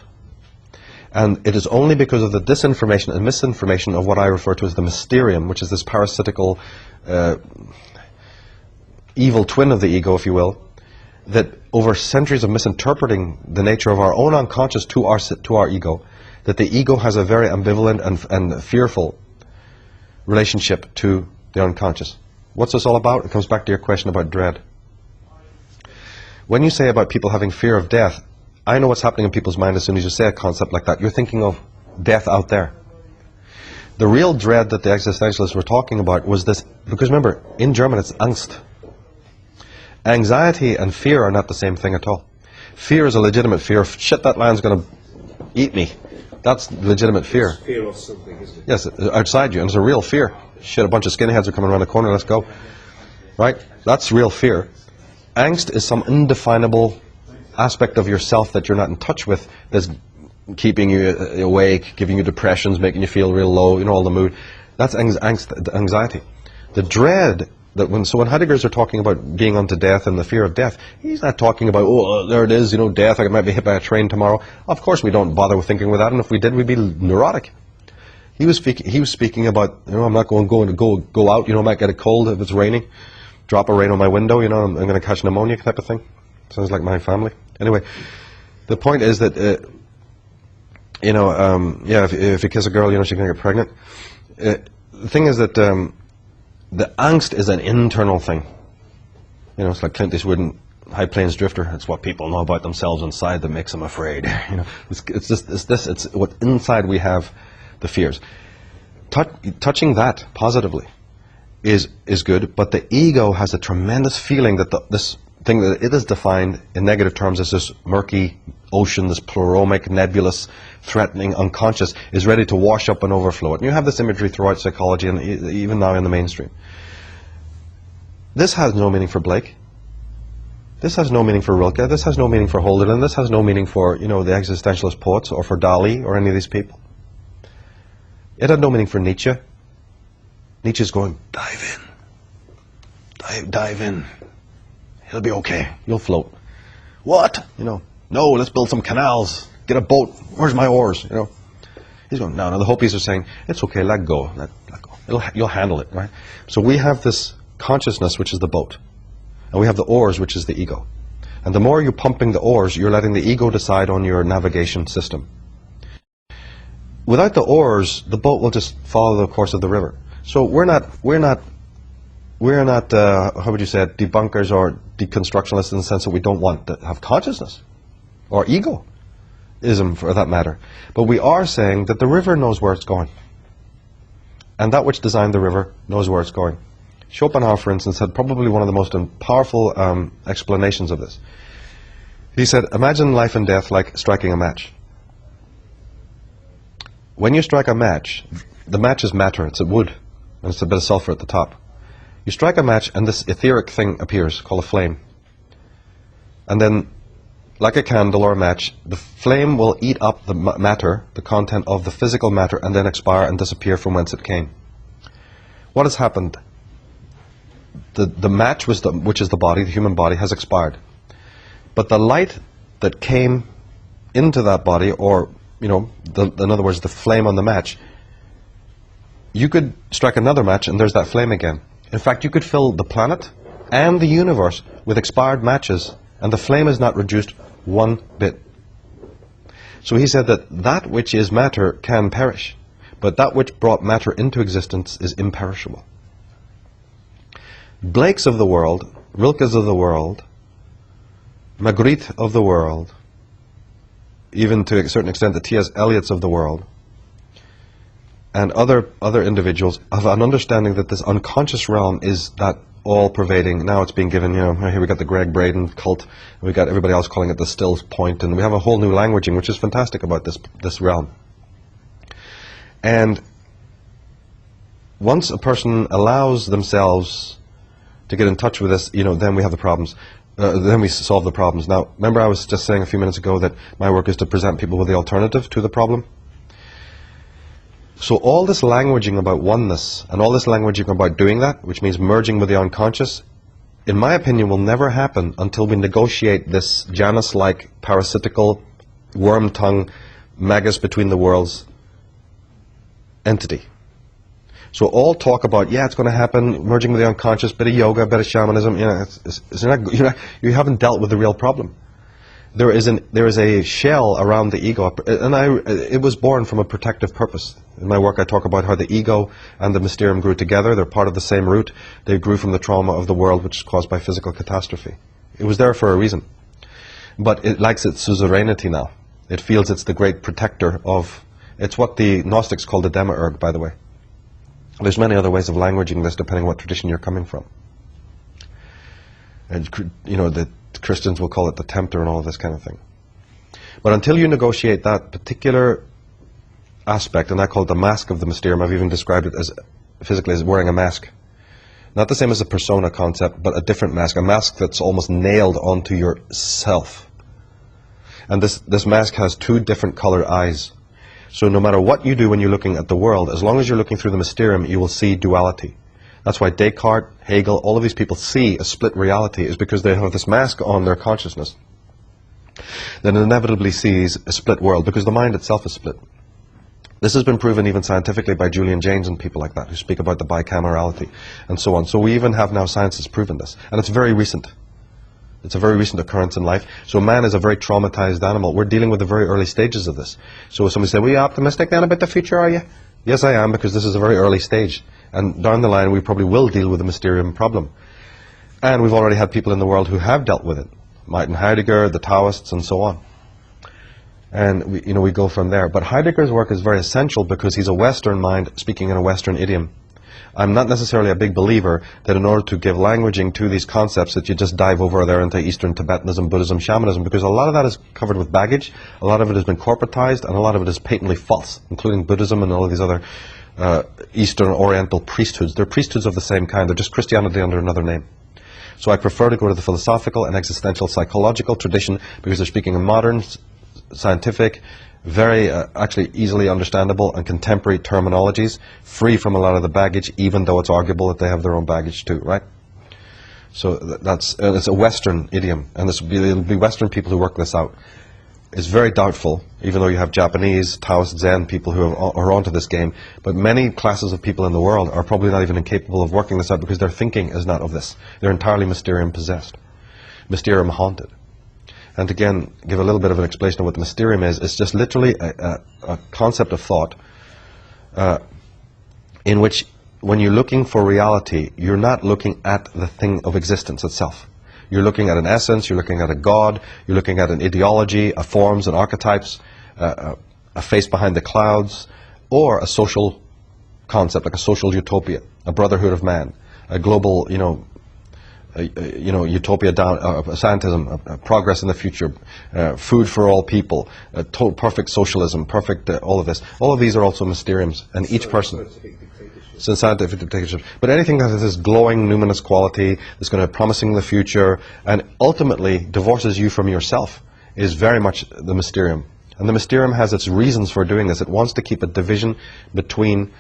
And it is only because of the disinformation and misinformation of what I refer to as the Mysterium, which is this parasitical evil twin of the ego, if you will, that over centuries of misinterpreting the nature of our own unconscious to our ego, that the ego has a very ambivalent and fearful relationship to the unconscious. What's this all about? It comes back to your question about dread. When you say about people having fear of death, I know what's happening in people's mind as soon as you say a concept like that. You're thinking of death out there. The real dread that the existentialists were talking about was this, because remember, in German it's Angst. Anxiety and fear are not the same thing at all. Fear is a legitimate fear. Shit, that lion's going to eat me. That's legitimate fear. It's fear of something, isn't it? Yes, outside you, and it's a real fear. Shit, a bunch of skinheads are coming around the corner, let's go. Right? That's real fear. Angst is some indefinable aspect of yourself that you're not in touch with, that's keeping you awake, giving you depressions, making you feel real low, you know, all the mood. That's anxiety. The dread, when Heidegger's are talking about being unto death and the fear of death, he's not talking about, oh, there it is, you know, death, I might be hit by a train tomorrow. Of course we don't bother with thinking with that, and if we did, we'd be neurotic. He was speaking about, you know, I'm not going to go out, you know, I might get a cold if it's raining, drop a rain on my window, you know, I'm going to catch pneumonia type of thing. Sounds like my family. Anyway, the point is that, you know, yeah, if you kiss a girl, you know, she's going to get pregnant. The thing is that the angst is an internal thing. You know, it's like Clint Eastwood in High Plains Drifter. It's what people know about themselves inside that makes them afraid. You know, it's what inside we have the fears. Touching that positively is good, but the ego has a tremendous feeling that this thing that it is defined in negative terms as this murky ocean, this pleuromic, nebulous, threatening unconscious, is ready to wash up and overflow it. And you have this imagery throughout psychology and even now in the mainstream. This has no meaning for Blake. This has no meaning for Rilke. This has no meaning for Holderlin. This has no meaning for, you know, the existentialist poets, or for Dali, or any of these people. It had no meaning for Nietzsche. Nietzsche's going, dive in. Dive in. It'll be okay. You'll float. What? You know, no, let's build some canals. Get a boat. Where's my oars? You know. He's going, no. The Hopis are saying, it's okay, let go. Let go. You'll handle it, right? So we have this consciousness, which is the boat. And we have the oars, which is the ego. And the more you're pumping the oars, you're letting the ego decide on your navigation system. Without the oars, the boat will just follow the course of the river. So we're not we're not, how would you say it, debunkers or deconstructionists in the sense that we don't want to have consciousness or egoism for that matter. But we are saying that the river knows where it's going. And that which designed the river knows where it's going. Schopenhauer, for instance, had probably one of the most powerful explanations of this. He said, imagine life and death like striking a match. When you strike a match, the match is matter, it's a wood, and it's a bit of sulfur at the top. You strike a match and this etheric thing appears, called a flame. And then, like a candle or a match, the flame will eat up the matter, the content of the physical matter, and then expire and disappear from whence it came. What has happened? The match, which is the body, the human body, has expired. But the light that came into that body, or, you know, in other words, the flame on the match, you could strike another match and there's that flame again. In fact, you could fill the planet and the universe with expired matches and the flame is not reduced one bit. So he said that that which is matter can perish, but that which brought matter into existence is imperishable. Blakes of the world, Rilkes of the world, Magritte of the world, even to a certain extent the T.S. Eliots of the world, and other individuals have an understanding that this unconscious realm is that all-pervading. Now it's being given, you know, here we got the Greg Braden cult, and we got everybody else calling it the Stills point, and we have a whole new languaging which is fantastic about this realm. And once a person allows themselves to get in touch with this, you know, then we have the problems. Then we solve the problems. Now, remember I was just saying a few minutes ago that my work is to present people with the alternative to the problem? So all this languaging about oneness and all this languaging about doing that, which means merging with the unconscious, in my opinion will never happen until we negotiate this Janus-like parasitical worm tongue magus between the worlds entity. So all talk about, yeah, it's going to happen, merging with the unconscious, bit of yoga, bit of shamanism, you know, you haven't dealt with the real problem. There is a shell around the ego, and it was born from a protective purpose. In my work I talk about how the ego and the Mysterium grew together. They're part of the same root. They grew from the trauma of the world which is caused by physical catastrophe. It was there for a reason. But it likes its suzerainty now. It feels it's the great protector of, it's what the Gnostics called the demiurge, by the way. There's many other ways of languaging this depending on what tradition you're coming from. And, you know, the Christians will call it the tempter and all of this kind of thing. But until you negotiate that particular aspect, and I call it the mask of the Mysterium, I've even described it as physically as wearing a mask. Not the same as a persona concept, but a different mask, a mask that's almost nailed onto yourself. And this mask has two different colored eyes. So no matter what you do when you're looking at the world, as long as you're looking through the Mysterium, you will see duality. That's why Descartes, Hegel, all of these people see a split reality, is because they have this mask on their consciousness that inevitably sees a split world, because the mind itself is split. This has been proven even scientifically by Julian Jaynes and people like that, who speak about the bicamerality and so on. So we even have now science that's proven this, and it's very recent. It's a very recent occurrence in life. So man is a very traumatized animal. We're dealing with the very early stages of this. So somebody say, well, are you optimistic then about the future, are you? Yes, I am, because this is a very early stage. And down the line, we probably will deal with the Mysterium problem. And we've already had people in the world who have dealt with it. Martin Heidegger, the Taoists, and so on. And we go from there. But Heidegger's work is very essential because he's a Western mind speaking in a Western idiom. I'm not necessarily a big believer that in order to give languaging to these concepts that you just dive over there into Eastern Tibetanism, Buddhism, shamanism, because a lot of that is covered with baggage, a lot of it has been corporatized, and a lot of it is patently false, including Buddhism and all of these other Eastern Oriental priesthoods. They're priesthoods of the same kind, they're just Christianity under another name. So I prefer to go to the philosophical and existential psychological tradition because they're speaking in modern, scientific, very actually easily understandable and contemporary terminologies, free from a lot of the baggage, even though it's arguable that they have their own baggage too, right? So it's a Western idiom, and it'll be Western people who work this out. It's very doubtful, even though you have Japanese, Taoist, Zen people who are onto this game, but many classes of people in the world are probably not even incapable of working this out because their thinking is not of this. They're entirely Mysterium possessed, Mysterium haunted. And again, give a little bit of an explanation of what the Mysterium is. It's just literally a concept of thought in which when you're looking for reality, you're not looking at the thing of existence itself. You're looking at an essence, you're looking at a god, you're looking at an ideology, a forms and archetypes, a face behind the clouds, or a social concept, like a social utopia, a brotherhood of man, a global, utopia down, scientism, progress in the future, food for all people, perfect socialism, perfect all of this. All of these are also mysteriums, and each person. So scientific dictatorship. But anything that has this glowing, numinous quality, that's going to be promising the future, and ultimately divorces you from yourself, is very much the Mysterium. And the Mysterium has its reasons for doing this. It wants to keep a division between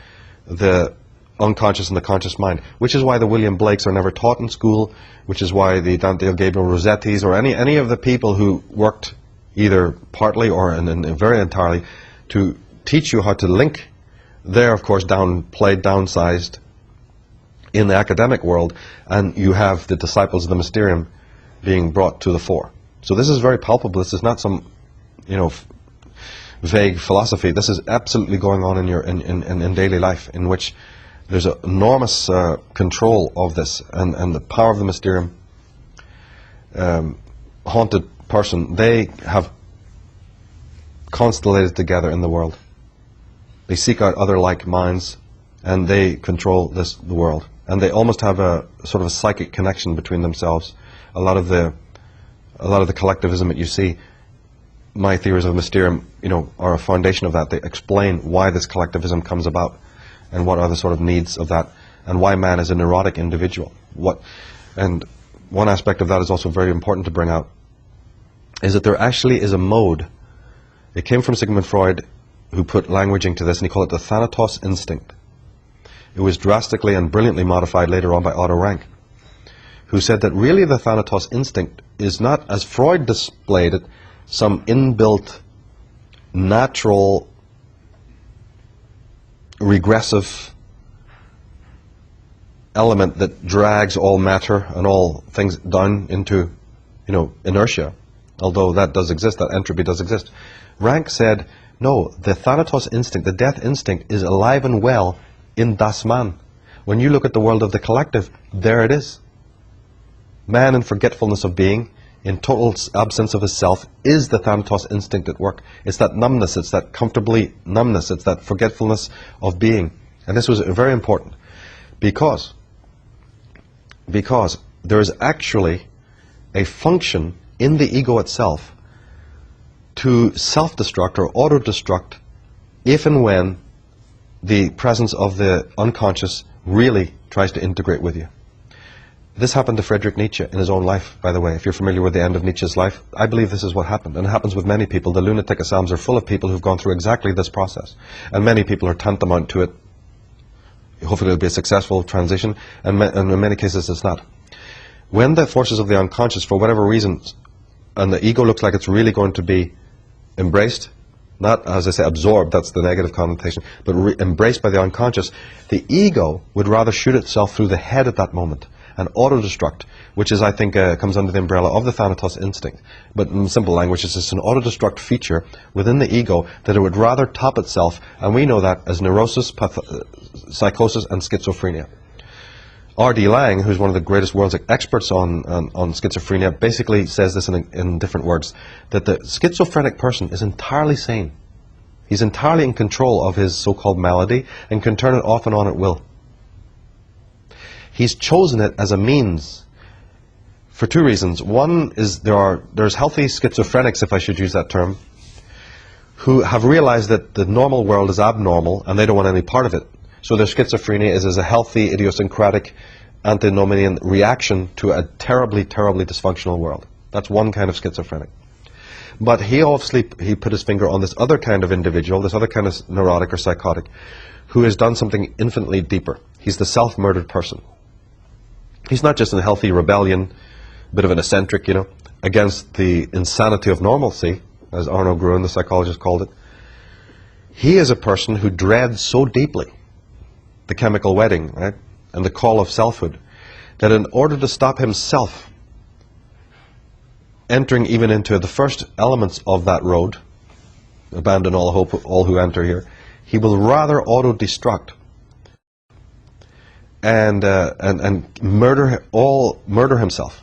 the unconscious and the conscious mind, which is why the William Blakes are never taught in school, which is why the Dante Gabriel Rossettis or any of the people who worked either partly or very entirely to teach you how to link. They're, of course, downplayed, downsized in the academic world, and you have the disciples of the Mysterium being brought to the fore. So this is very palpable. This is not some, vague philosophy. This is absolutely going on in your in daily life, in which there's an enormous control of this, and the power of the Mysterium. Haunted person, they have constellated together in the world. They seek out other like minds, and they control the world. And they almost have a sort of a psychic connection between themselves. A lot of the collectivism that you see, my theories of Mysterium, are a foundation of that. They explain why this collectivism comes about, and what are the sort of needs of that, and why man is a neurotic individual. And one aspect of that is also very important to bring out, is that there actually is a mode. It came from Sigmund Freud, who put language into this, and he called it the Thanatos instinct. It was drastically and brilliantly modified later on by Otto Rank, who said that really the Thanatos instinct is not, as Freud displayed it, some inbuilt, natural, regressive element that drags all matter and all things down into, inertia, although that does exist, that entropy does exist. Rank said, no, the Thanatos instinct, the death instinct, is alive and well in Das Man. When you look at the world of the collective, there it is. Man in forgetfulness of being, in total absence of his self, is the Thanatos instinct at work. It's that numbness, it's that comfortably numbness, it's that forgetfulness of being. And this was very important, because there is actually a function in the ego itself to self-destruct or auto-destruct if and when the presence of the unconscious really tries to integrate with you. This happened to Friedrich Nietzsche in his own life, by the way. If you're familiar with the end of Nietzsche's life, I believe this is what happened. And it happens with many people. The lunatic asylums are full of people who've gone through exactly this process. And many people are tantamount to it. Hopefully it'll be a successful transition, and in many cases it's not. When the forces of the unconscious, for whatever reasons, and the ego looks like it's really going to be embraced, not, as I say, absorbed, that's the negative connotation, but embraced by the unconscious, the ego would rather shoot itself through the head at that moment and auto-destruct, which is, I think, comes under the umbrella of the Thanatos instinct. But in simple language, it's just an auto-destruct feature within the ego that it would rather top itself, and we know that as neurosis, psychosis, and schizophrenia. R.D. Laing, who's one of the greatest world's experts on schizophrenia, basically says this in different words, that the schizophrenic person is entirely sane. He's entirely in control of his so-called malady and can turn it off and on at will. He's chosen it as a means for two reasons. One is there's healthy schizophrenics, if I should use that term, who have realized that the normal world is abnormal and they don't want any part of it. So their schizophrenia is as a healthy, idiosyncratic, antinomian reaction to a terribly, terribly dysfunctional world. That's one kind of schizophrenic. But he put his finger on this other kind of individual, this other kind of neurotic or psychotic, who has done something infinitely deeper. He's the self-murdered person. He's not just in healthy rebellion, a bit of an eccentric, against the insanity of normalcy, as Arno Gruen, the psychologist, called it. He is a person who dreads so deeply the chemical wedding, right, and the call of selfhood, that in order to stop himself entering even into the first elements of that road, abandon all hope, all who enter here, he will rather auto-destruct and murder himself.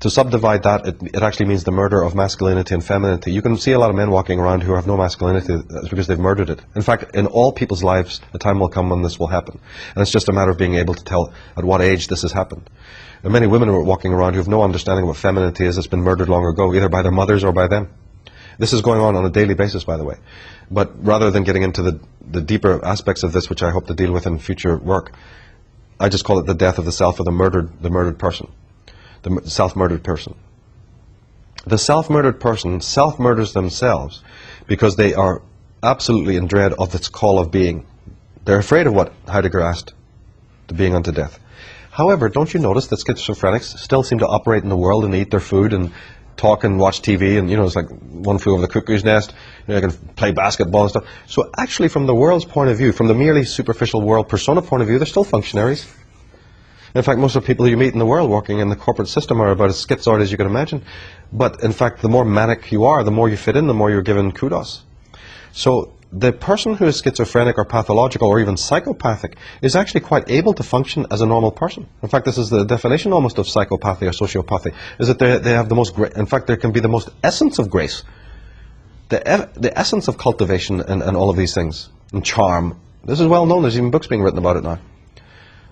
To subdivide that, it actually means the murder of masculinity and femininity. You can see a lot of men walking around who have no masculinity. That's because they've murdered it. In fact, in all people's lives, a time will come when this will happen. And it's just a matter of being able to tell at what age this has happened. There are many women who are walking around who have no understanding of what femininity is. It's been murdered long ago, either by their mothers or by them. This is going on a daily basis, by the way. But rather than getting into the deeper aspects of this, which I hope to deal with in future work, I just call it the death of the self, or the murdered person. The self-murdered person. The self-murdered person self-murders themselves because they are absolutely in dread of its call of being. They're afraid of what Heidegger asked, the being unto death. However, don't you notice that schizophrenics still seem to operate in the world and eat their food and talk and watch TV, and it's like one flew over the cuckoo's nest, they can play basketball and stuff. So actually, from the world's point of view, from the merely superficial world persona point of view, they're still functionaries. In fact, most of the people you meet in the world working in the corporate system are about as schizoid as you can imagine. But in fact, the more manic you are, the more you fit in, the more you're given kudos. So the person who is schizophrenic or pathological or even psychopathic is actually quite able to function as a normal person. In fact, this is the definition almost of psychopathy or sociopathy, is that they have the most, in fact, there can be the most essence of grace. The essence of cultivation and all of these things, and charm. This is well known, there's even books being written about it now.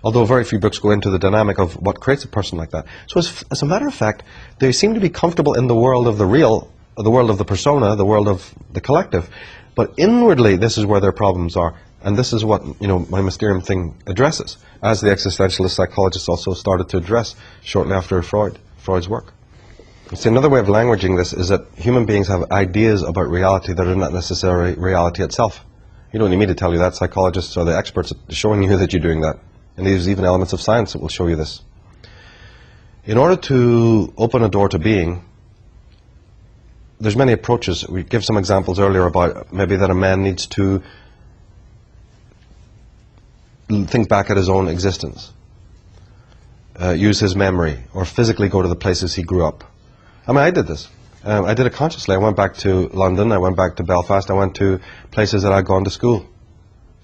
Although very few books go into the dynamic of what creates a person like that. So as a matter of fact, they seem to be comfortable in the world of the real, the world of the persona, the world of the collective. But inwardly, this is where their problems are. And this is what, my Mysterium thing addresses, as the existentialist psychologists also started to address shortly after Freud's work. See, another way of languaging this is that human beings have ideas about reality that are not necessarily reality itself. You don't need me to tell you that. Psychologists are the experts at showing you that you're doing that. And there's even elements of science that will show you this. In order to open a door to being, there's many approaches. We gave some examples earlier about maybe that a man needs to think back at his own existence, use his memory, or physically go to the places he grew up. I mean, I did this. I did it consciously. I went back to London, I went back to Belfast, I went to places that I'd gone to school.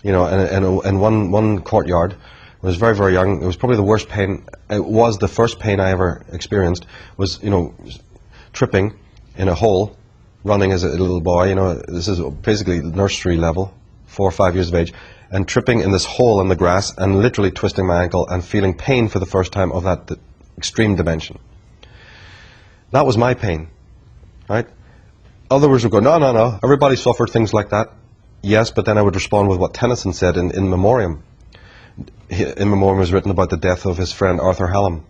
And one courtyard. I was very, very young. It was probably the worst pain. It was the first pain I ever experienced. Was tripping in a hole, running as a little boy. This is basically nursery level, 4 or 5 years of age, and tripping in this hole in the grass and literally twisting my ankle and feeling pain for the first time of that extreme dimension. That was my pain, right? Others would go, no. Everybody suffered things like that. Yes, but then I would respond with what Tennyson said in Memoriam. In Memoriam was written about the death of his friend Arthur Hallam.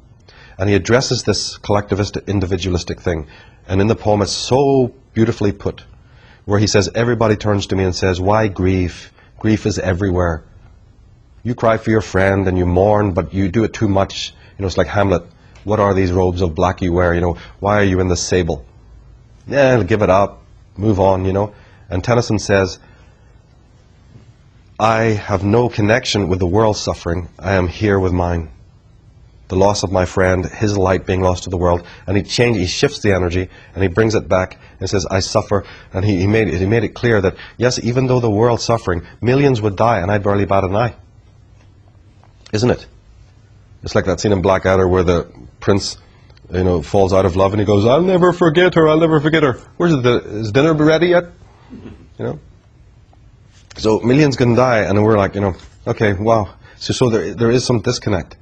And he addresses this collectivist, individualistic thing. And in the poem it's so beautifully put, where he says, everybody turns to me and says, why grief? Grief is everywhere. You cry for your friend and you mourn, but you do it too much. It's like Hamlet. What are these robes of black you wear? Why are you in the sable? Yeah, give it up. Move on, And Tennyson says, I have no connection with the world's suffering. I am here with mine. The loss of my friend, his light being lost to the world, and he shifts the energy and he brings it back and says, I suffer. And he made it clear that yes, even though the world's suffering, millions would die and I barely bat an eye. Isn't it? It's like that scene in Blackadder where the prince, falls out of love and he goes, I'll never forget her, I'll never forget her. Is dinner ready yet? So millions can die, and we're like, okay, wow. So there is some disconnect.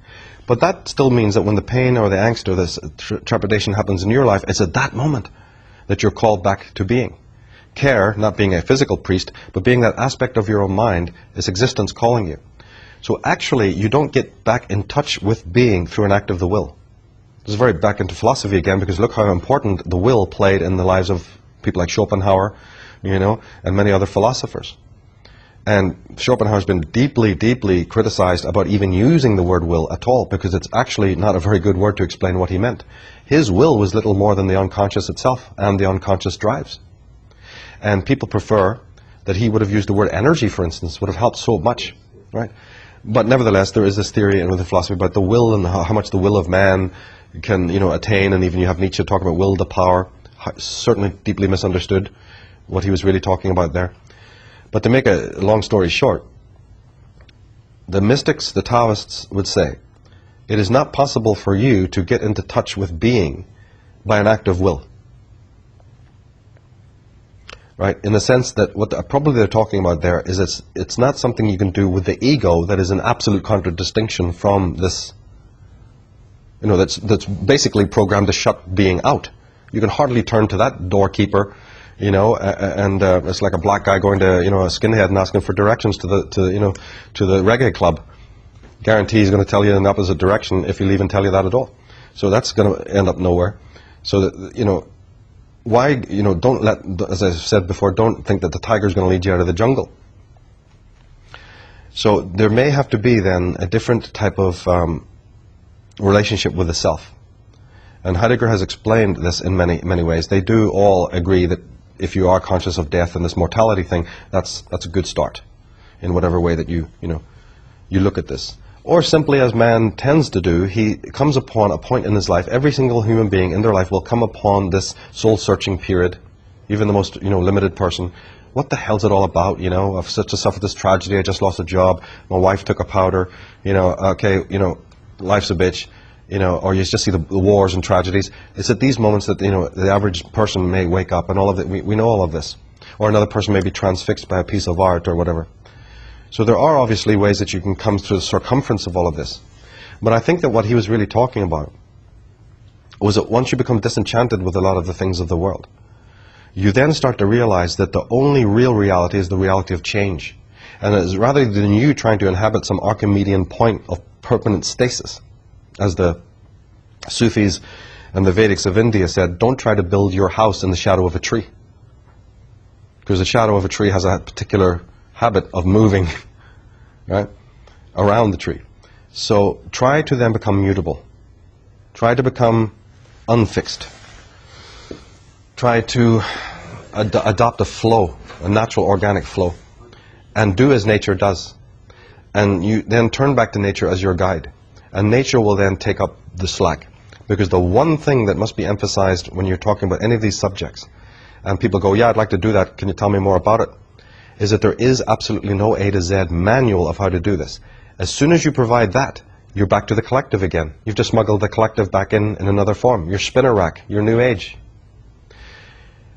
But that still means that when the pain or the angst or this trepidation happens in your life, it's at that moment that you're called back to being. Care, not being a physical priest, but being that aspect of your own mind, is existence calling you. So actually, you don't get back in touch with being through an act of the will. This is very back into philosophy again, because look how important the will played in the lives of people like Schopenhauer, and many other philosophers. And Schopenhauer's been deeply, deeply criticized about even using the word will at all, because it's actually not a very good word to explain what he meant. His will was little more than the unconscious itself and the unconscious drives. And people prefer that he would have used the word energy, for instance, would have helped so much, right? But nevertheless, there is this theory in the philosophy about the will and how much the will of man can, attain, and even you have Nietzsche talking about will to power, certainly deeply misunderstood what he was really talking about there. But to make a long story short, the mystics, the Taoists would say, it is not possible for you to get into touch with being by an act of will. Right? In the sense that what probably they're talking about there is it's not something you can do with the ego that is an absolute contradistinction from this, you know, that's basically programmed to shut being out. You can hardly turn to that doorkeeper, you know, and it's like a black guy going to, you know, a skinhead and asking for directions to the reggae club. Guarantee he's going to tell you in the opposite direction if he'll even tell you that at all. So that's going to end up nowhere. So that, you know, why, you know, don't let, as I said before, don't think that the tiger's going to lead you out of the jungle. So there may have to be then a different type of relationship with the self. And Heidegger has explained this in many ways. They do all agree that if you are conscious of death and this mortality thing, that's a good start in whatever way that you look at this. Or simply, as man tends to do, he comes upon a point in his life, every single human being in their life will come upon this soul-searching period, even the most, you know, limited person. What the hell's it all about, you know? I've such suffered this tragedy, I just lost a job, my wife took a powder, you know, okay, you know, life's a bitch, you know, or you just see the wars and tragedies. It's at these moments that, you know, the average person may wake up and all of it, we know all of this. Or another person may be transfixed by a piece of art or whatever. So there are obviously ways that you can come through the circumference of all of this. But I think that what he was really talking about was that once you become disenchanted with a lot of the things of the world, you then start to realize that the only real reality is the reality of change. And it's rather than you trying to inhabit some Archimedean point of permanent stasis, as the Sufis and the Vedics of India said, don't try to build your house in the shadow of a tree. Because the shadow of a tree has a particular habit of moving, right, around the tree. So try to then become mutable. Try to become unfixed. Try to adopt a flow, a natural organic flow, and do as nature does. And you then turn back to nature as your guide. And nature will then take up the slack. Because the one thing that must be emphasized when you're talking about any of these subjects, and people go, yeah, I'd like to do that, can you tell me more about it? Is that there is absolutely no A to Z manual of how to do this. As soon as you provide that, you're back to the collective again. You've just smuggled the collective back in another form. Your spinner rack, your new age.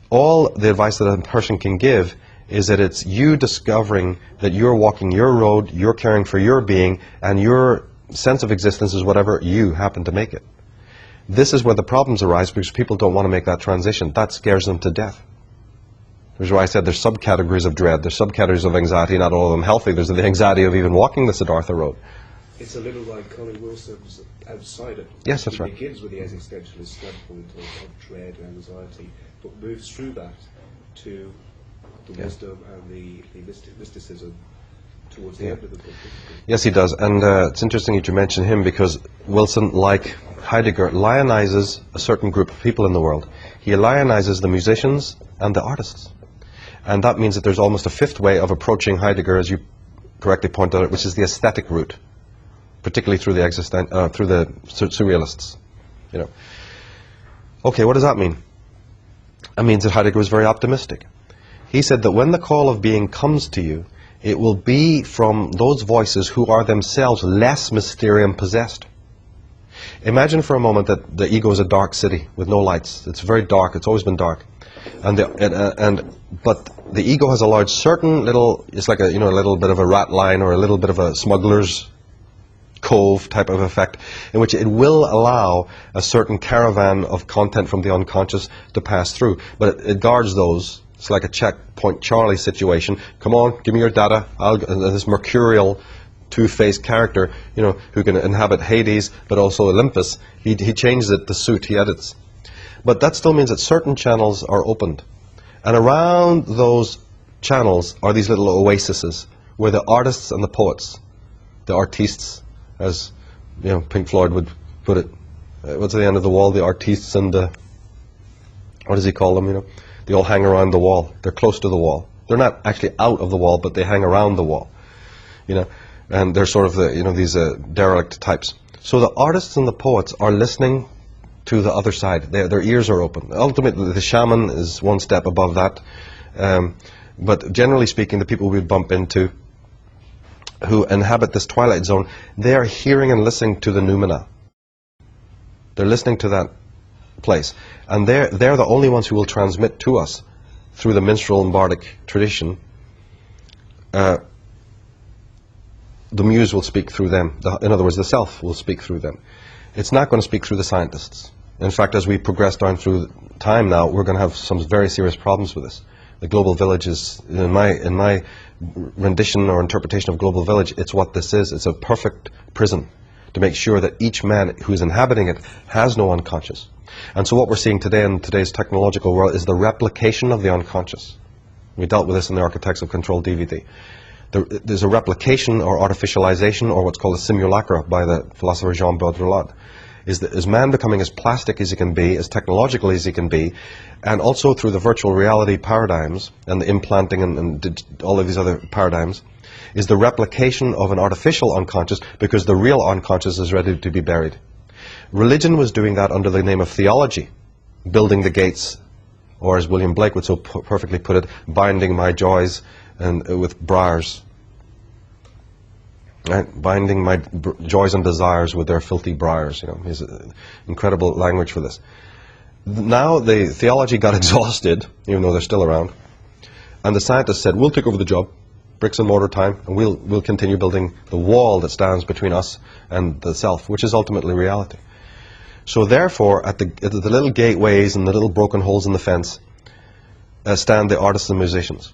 All the advice that a person can give is that it's you discovering that you're walking your road, you're caring for your being, and your sense of existence is whatever you happen to make it. This is where the problems arise because people don't want to make that transition. That scares them to death. Which is why I said there's subcategories of dread, there's subcategories of anxiety, not all of them healthy. There's the anxiety of even walking the Siddhartha road. It's a little like Colin Wilson's Outsider. Yes, that's right. It begins with the existentialist standpoint of dread and anxiety, but moves through that to the wisdom and the mysticism towards the end of the book. Yes, he does. And it's interesting that you mention him because Wilson, like Heidegger, lionizes a certain group of people in the world. He lionizes the musicians and the artists. And that means that there's almost a fifth way of approaching Heidegger, as you correctly pointed out, which is the aesthetic route, particularly through the surrealists. You know. Okay, what does that mean? That means that Heidegger was very optimistic. He said that when the call of being comes to you, it will be from those voices who are themselves less Mysterium possessed. Imagine for a moment that the ego is a dark city with no lights. It's very dark. It's always been dark. But the ego has a certain little, it's like a little bit of a rat line or a little bit of a smuggler's cove type of effect, in which it will allow a certain caravan of content from the unconscious to pass through. But it guards those. It's like a checkpoint Charlie situation. Come on, give me your data. This mercurial, two-faced character, you know, who can inhabit Hades, but also Olympus. He changes it to suit. He edits. But that still means that certain channels are opened. And around those channels are these little oases where the artists and the poets, the artistes, as you know, Pink Floyd would put it, what's at the end of the wall, the artistes and the, what does he call them, you know? They all hang around the wall. They're close to the wall. They're not actually out of the wall, but they hang around the wall, you know? And they're sort of the, you know, these derelict types. So the artists and the poets are listening to the other side. Their ears are open. Ultimately, the shaman is one step above that. But generally speaking, the people we bump into who inhabit this twilight zone, they are hearing and listening to the noumena. They're listening to that place. And they're the only ones who will transmit to us, through the minstrel and bardic tradition, the muse will speak through them. In other words, the self will speak through them. It's not going to speak through the scientists. In fact, as we progress down through time now, we're going to have some very serious problems with this. The global village is, in my rendition or interpretation of global village, it's what this is. It's a perfect prison to make sure that each man who's inhabiting it has no unconscious. And so what we're seeing today in today's technological world is the replication of the unconscious. We dealt with this in the Architects of Control DVD. There's a replication or artificialization, or what's called a simulacra by the philosopher Jean Baudrillard. Is man becoming as plastic as he can be, as technological as he can be, and also through the virtual reality paradigms and the implanting and all of these other paradigms, is the replication of an artificial unconscious, because the real unconscious is ready to be buried. Religion was doing that under the name of theology, building the gates, or as William Blake would so perfectly put it, binding my joys and with briars. Right? Binding my joys and desires with their filthy briars. You know, he's incredible language for this. Now the theology got exhausted, even though they're still around, and the scientists said, we'll take over the job, bricks and mortar time, and we'll continue building the wall that stands between us and the self, which is ultimately reality. So therefore, at the little gateways and the little broken holes in the fence stand the artists and musicians.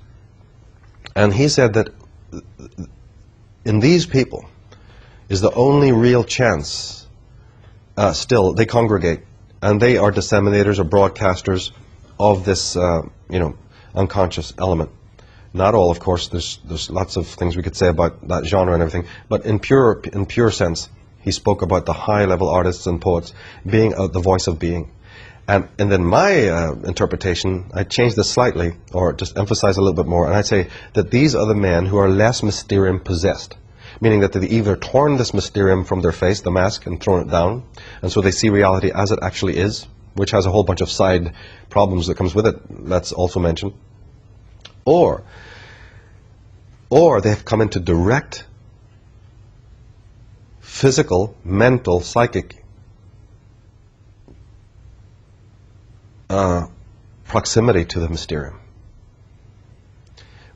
And he said that in these people is the only real chance, still, they congregate, and they are disseminators or broadcasters of this, unconscious element. Not all, of course. There's lots of things we could say about that genre and everything, but in pure sense, he spoke about the high-level artists and poets being the voice of being. And then my interpretation, I changed this slightly, or just emphasize a little bit more, and I'd say that these are the men who are less Mysterium possessed, meaning that they've either torn this Mysterium from their face, the mask, and thrown it down, and so they see reality as it actually is, which has a whole bunch of side problems that comes with it, let's also mention. Or they have come into direct physical, mental, psychic proximity to the Mysterium.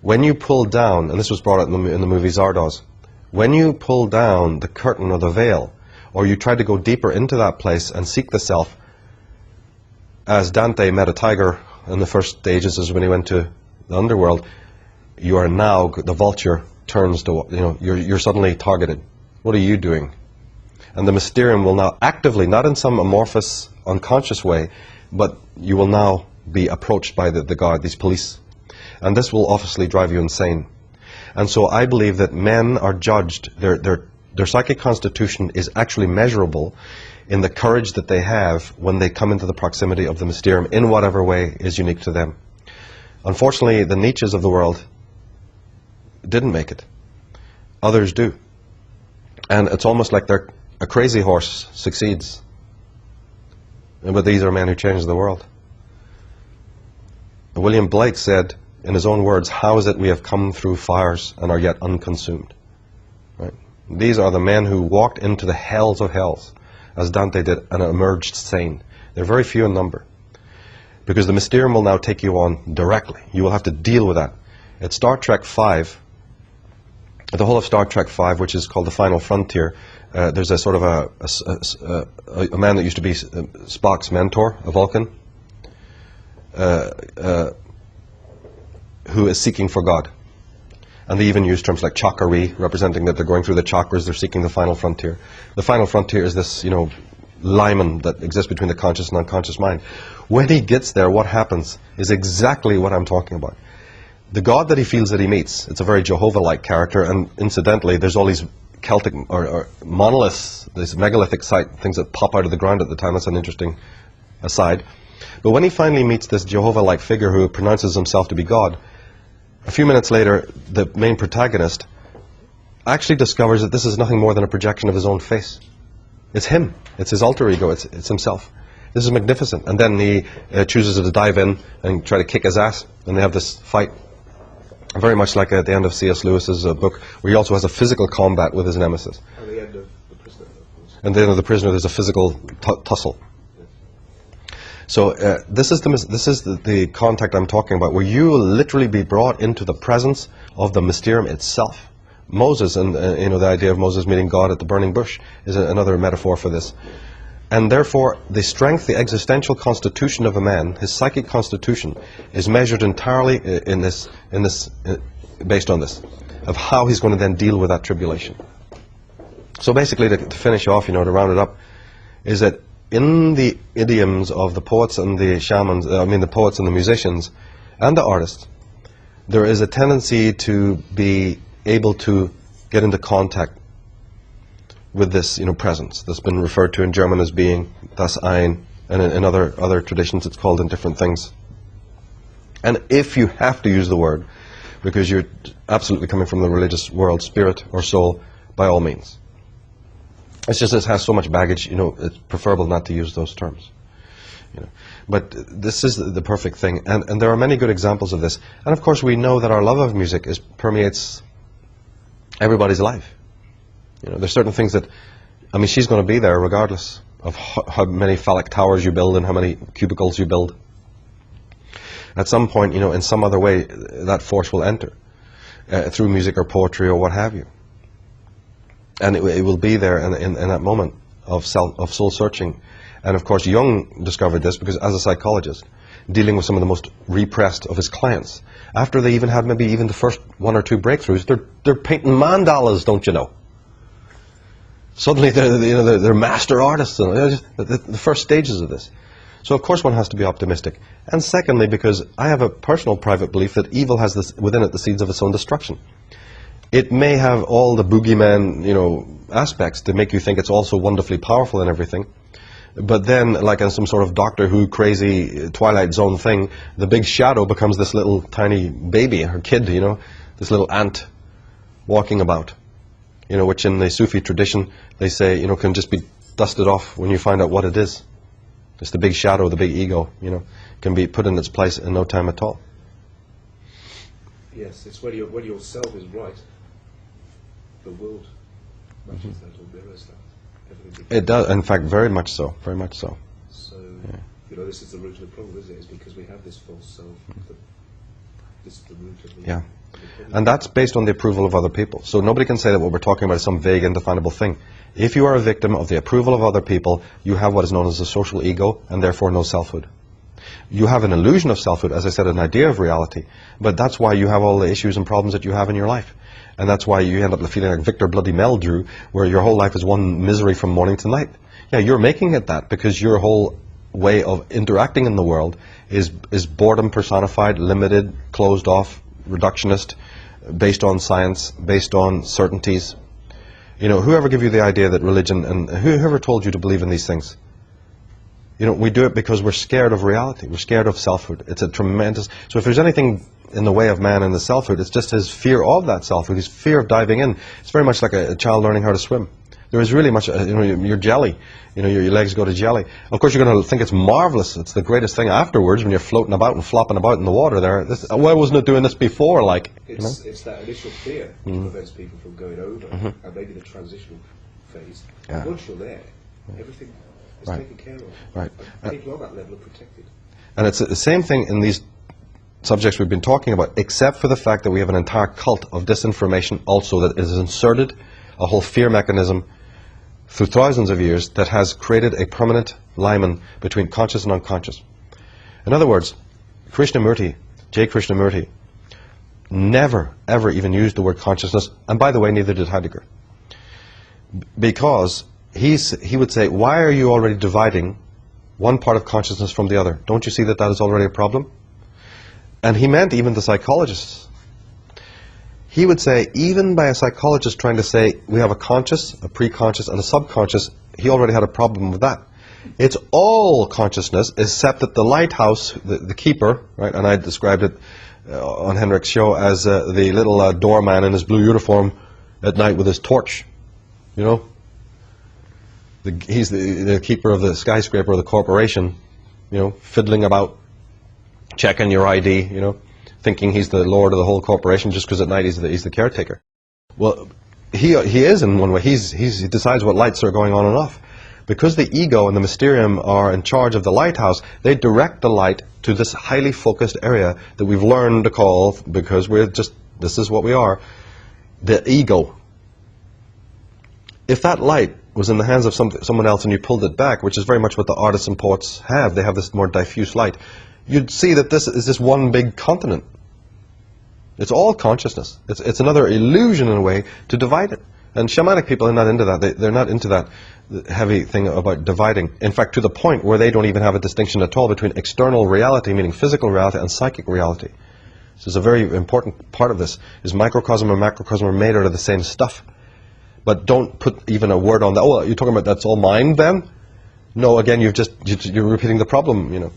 When you pull down, and this was brought out in the movie Zardoz, when you pull down the curtain or the veil, or you try to go deeper into that place and seek the self, as Dante met a tiger in the first stages, as when he went to the underworld, you are now, the vulture turns to, you're suddenly targeted. What are you doing? And the Mysterium will now actively, not in some amorphous, unconscious way, but you will now be approached by the guard, these police. And this will obviously drive you insane. And so I believe that men are judged, their psychic constitution is actually measurable in the courage that they have when they come into the proximity of the Mysterium in whatever way is unique to them. Unfortunately, the Nietzsches of the world didn't make it. Others do. And it's almost like a crazy horse succeeds. But these are men who change the world. William Blake said, in his own words, how is it we have come through fires and are yet unconsumed? Right? These are the men who walked into the hells of hells, as Dante did, and emerged sane. They're very few in number. Because the Mysterium will now take you on directly. You will have to deal with that. At Star Trek V, the whole of Star Trek V, which is called The Final Frontier, there's a sort of a man that used to be Spock's mentor, a Vulcan, who is seeking for God. And they even use terms like chakari, representing that they're going through the chakras, they're seeking the final frontier. The final frontier is this, limen that exists between the conscious and unconscious mind. When he gets there, what happens is exactly what I'm talking about. The God that he feels that he meets, it's a very Jehovah-like character, and incidentally, there's all these Celtic or monoliths, these megalithic things that pop out of the ground at the time. That's an interesting aside. But when he finally meets this Jehovah-like figure who pronounces himself to be God, a few minutes later, the main protagonist actually discovers that this is nothing more than a projection of his own face. It's him. It's his alter ego. It's himself. This is magnificent. And then he chooses to dive in and try to kick his ass, and they have this fight. Very much like at the end of C.S. Lewis's book, where he also has a physical combat with his nemesis. At the end of The Prisoner, of course. And at the end of The Prisoner, there's a physical tussle. So this is the contact I'm talking about, where you will literally be brought into the presence of the Mysterium itself. Moses, and you know, the idea of Moses meeting God at the burning bush is another metaphor for this. And therefore, the strength, the existential constitution of a man, his psychic constitution, is measured entirely based on this, of how he's going to then deal with that tribulation. So basically, to finish off, you know, to round it up, is that in the idioms of the poets and the shamans, the poets and the musicians and the artists, there is a tendency to be able to get into contact with this, you know, presence that's been referred to in German as being das Ein, and in other traditions it's called in different things. And if you have to use the word, because you're absolutely coming from the religious world, spirit or soul, by all means. It's just it has so much baggage, you know, it's preferable not to use those terms. You know. But this is the perfect thing, and there are many good examples of this. And of course we know that our love of music permeates everybody's life. You know, there's certain things that, I mean, she's going to be there regardless of how many phallic towers you build and how many cubicles you build. At some point, you know, in some other way, that force will enter through music or poetry or what have you. And it will be there in that moment of soul searching. And of course, Jung discovered this because, as a psychologist, dealing with some of the most repressed of his clients, after they even had maybe even the first one or two breakthroughs, they're painting mandalas, don't you know? Suddenly they're master artists, and the first stages of this. So of course one has to be optimistic. And secondly, because I have a personal private belief that evil has within it the seeds of its own destruction. It may have all the boogeyman, you know, aspects to make you think it's also wonderfully powerful and everything. But then, like in some sort of Doctor Who crazy Twilight Zone thing, the big shadow becomes this little tiny baby or kid, you know, this little ant walking about. You know, which in the Sufi tradition, they say, you know, can just be dusted off when you find out what it is. It's the big shadow, the big ego, you know, can be put in its place in no time at all. Yes, it's when your self is right, the world matches that or mirrors that. Everything It does, in fact, very much so, very much so. So, Yeah. you know, this is the root of the problem, isn't it? It's because we have this false self. This is the root of the Yeah. of the problem. And that's based on the approval of other people. So nobody can say that what we're talking about is some vague, indefinable thing. If you are a victim of the approval of other people, you have what is known as a social ego, and therefore no selfhood. You have an illusion of selfhood, as I said, an idea of reality, but that's why you have all the issues and problems that you have in your life. And that's why you end up feeling like Victor Bloody Meldrew, where your whole life is one misery from morning to night. Yeah, you're making it that because your whole way of interacting in the world is boredom personified, limited, closed off, reductionist, based on science, based on certainties. You know, whoever gave you the idea that religion, and whoever told you to believe in these things? You know, we do it because we're scared of reality. We're scared of selfhood. It's a tremendous... So if there's anything in the way of man in the selfhood, it's just his fear of that selfhood, his fear of diving in. It's very much like a child learning how to swim. There is really much, you know, you're jelly. You know, your legs go to jelly. Of course, you're going to think it's marvelous. It's the greatest thing afterwards when you're floating about and flopping about in the water there. Why wasn't it doing this before, like? It's that initial fear that prevents people from going over, and maybe the transitional phase. Yeah. Once you're there, everything is taken care of. Right. And people on that level are protected. And it's the same thing in these subjects we've been talking about, except for the fact that we have an entire cult of disinformation also that is inserted, a whole fear mechanism through thousands of years that has created a permanent liman between conscious and unconscious. In other words, Krishnamurti, J. Krishnamurti, never, ever even used the word consciousness, and by the way, neither did Heidegger. Because he would say, why are you already dividing one part of consciousness from the other? Don't you see that that is already a problem? And he meant even the psychologists. He would say, even by a psychologist trying to say we have a conscious, a pre-conscious, and a subconscious, he already had a problem with that. It's all consciousness, except that the lighthouse, the keeper, right, and I described it on Henrik's show as the little doorman in his blue uniform at night with his torch, you know. He's the keeper of the skyscraper of the corporation, you know, fiddling about, checking your ID, you know. thinking he's the lord of the whole corporation just because at night he's the caretaker. Well, he is in one way. He decides what lights are going on and off. Because the ego and the Mysterium are in charge of the lighthouse, they direct the light to this highly focused area that we've learned to call, because this is what we are, the ego. If that light was in the hands of someone else and you pulled it back, which is very much what the artists and poets have, they have this more diffuse light, you'd see that this is this one big continent. It's all consciousness. It's another illusion in a way to divide it. And shamanic people are not into that. They're not into that heavy thing about dividing. In fact, to the point where they don't even have a distinction at all between external reality, meaning physical reality, and psychic reality. This is a very important part of this, is microcosm and macrocosm are made out of the same stuff. But don't put even a word on that. Oh, you're talking about that's all mind then? No, again, you're repeating the problem, you know.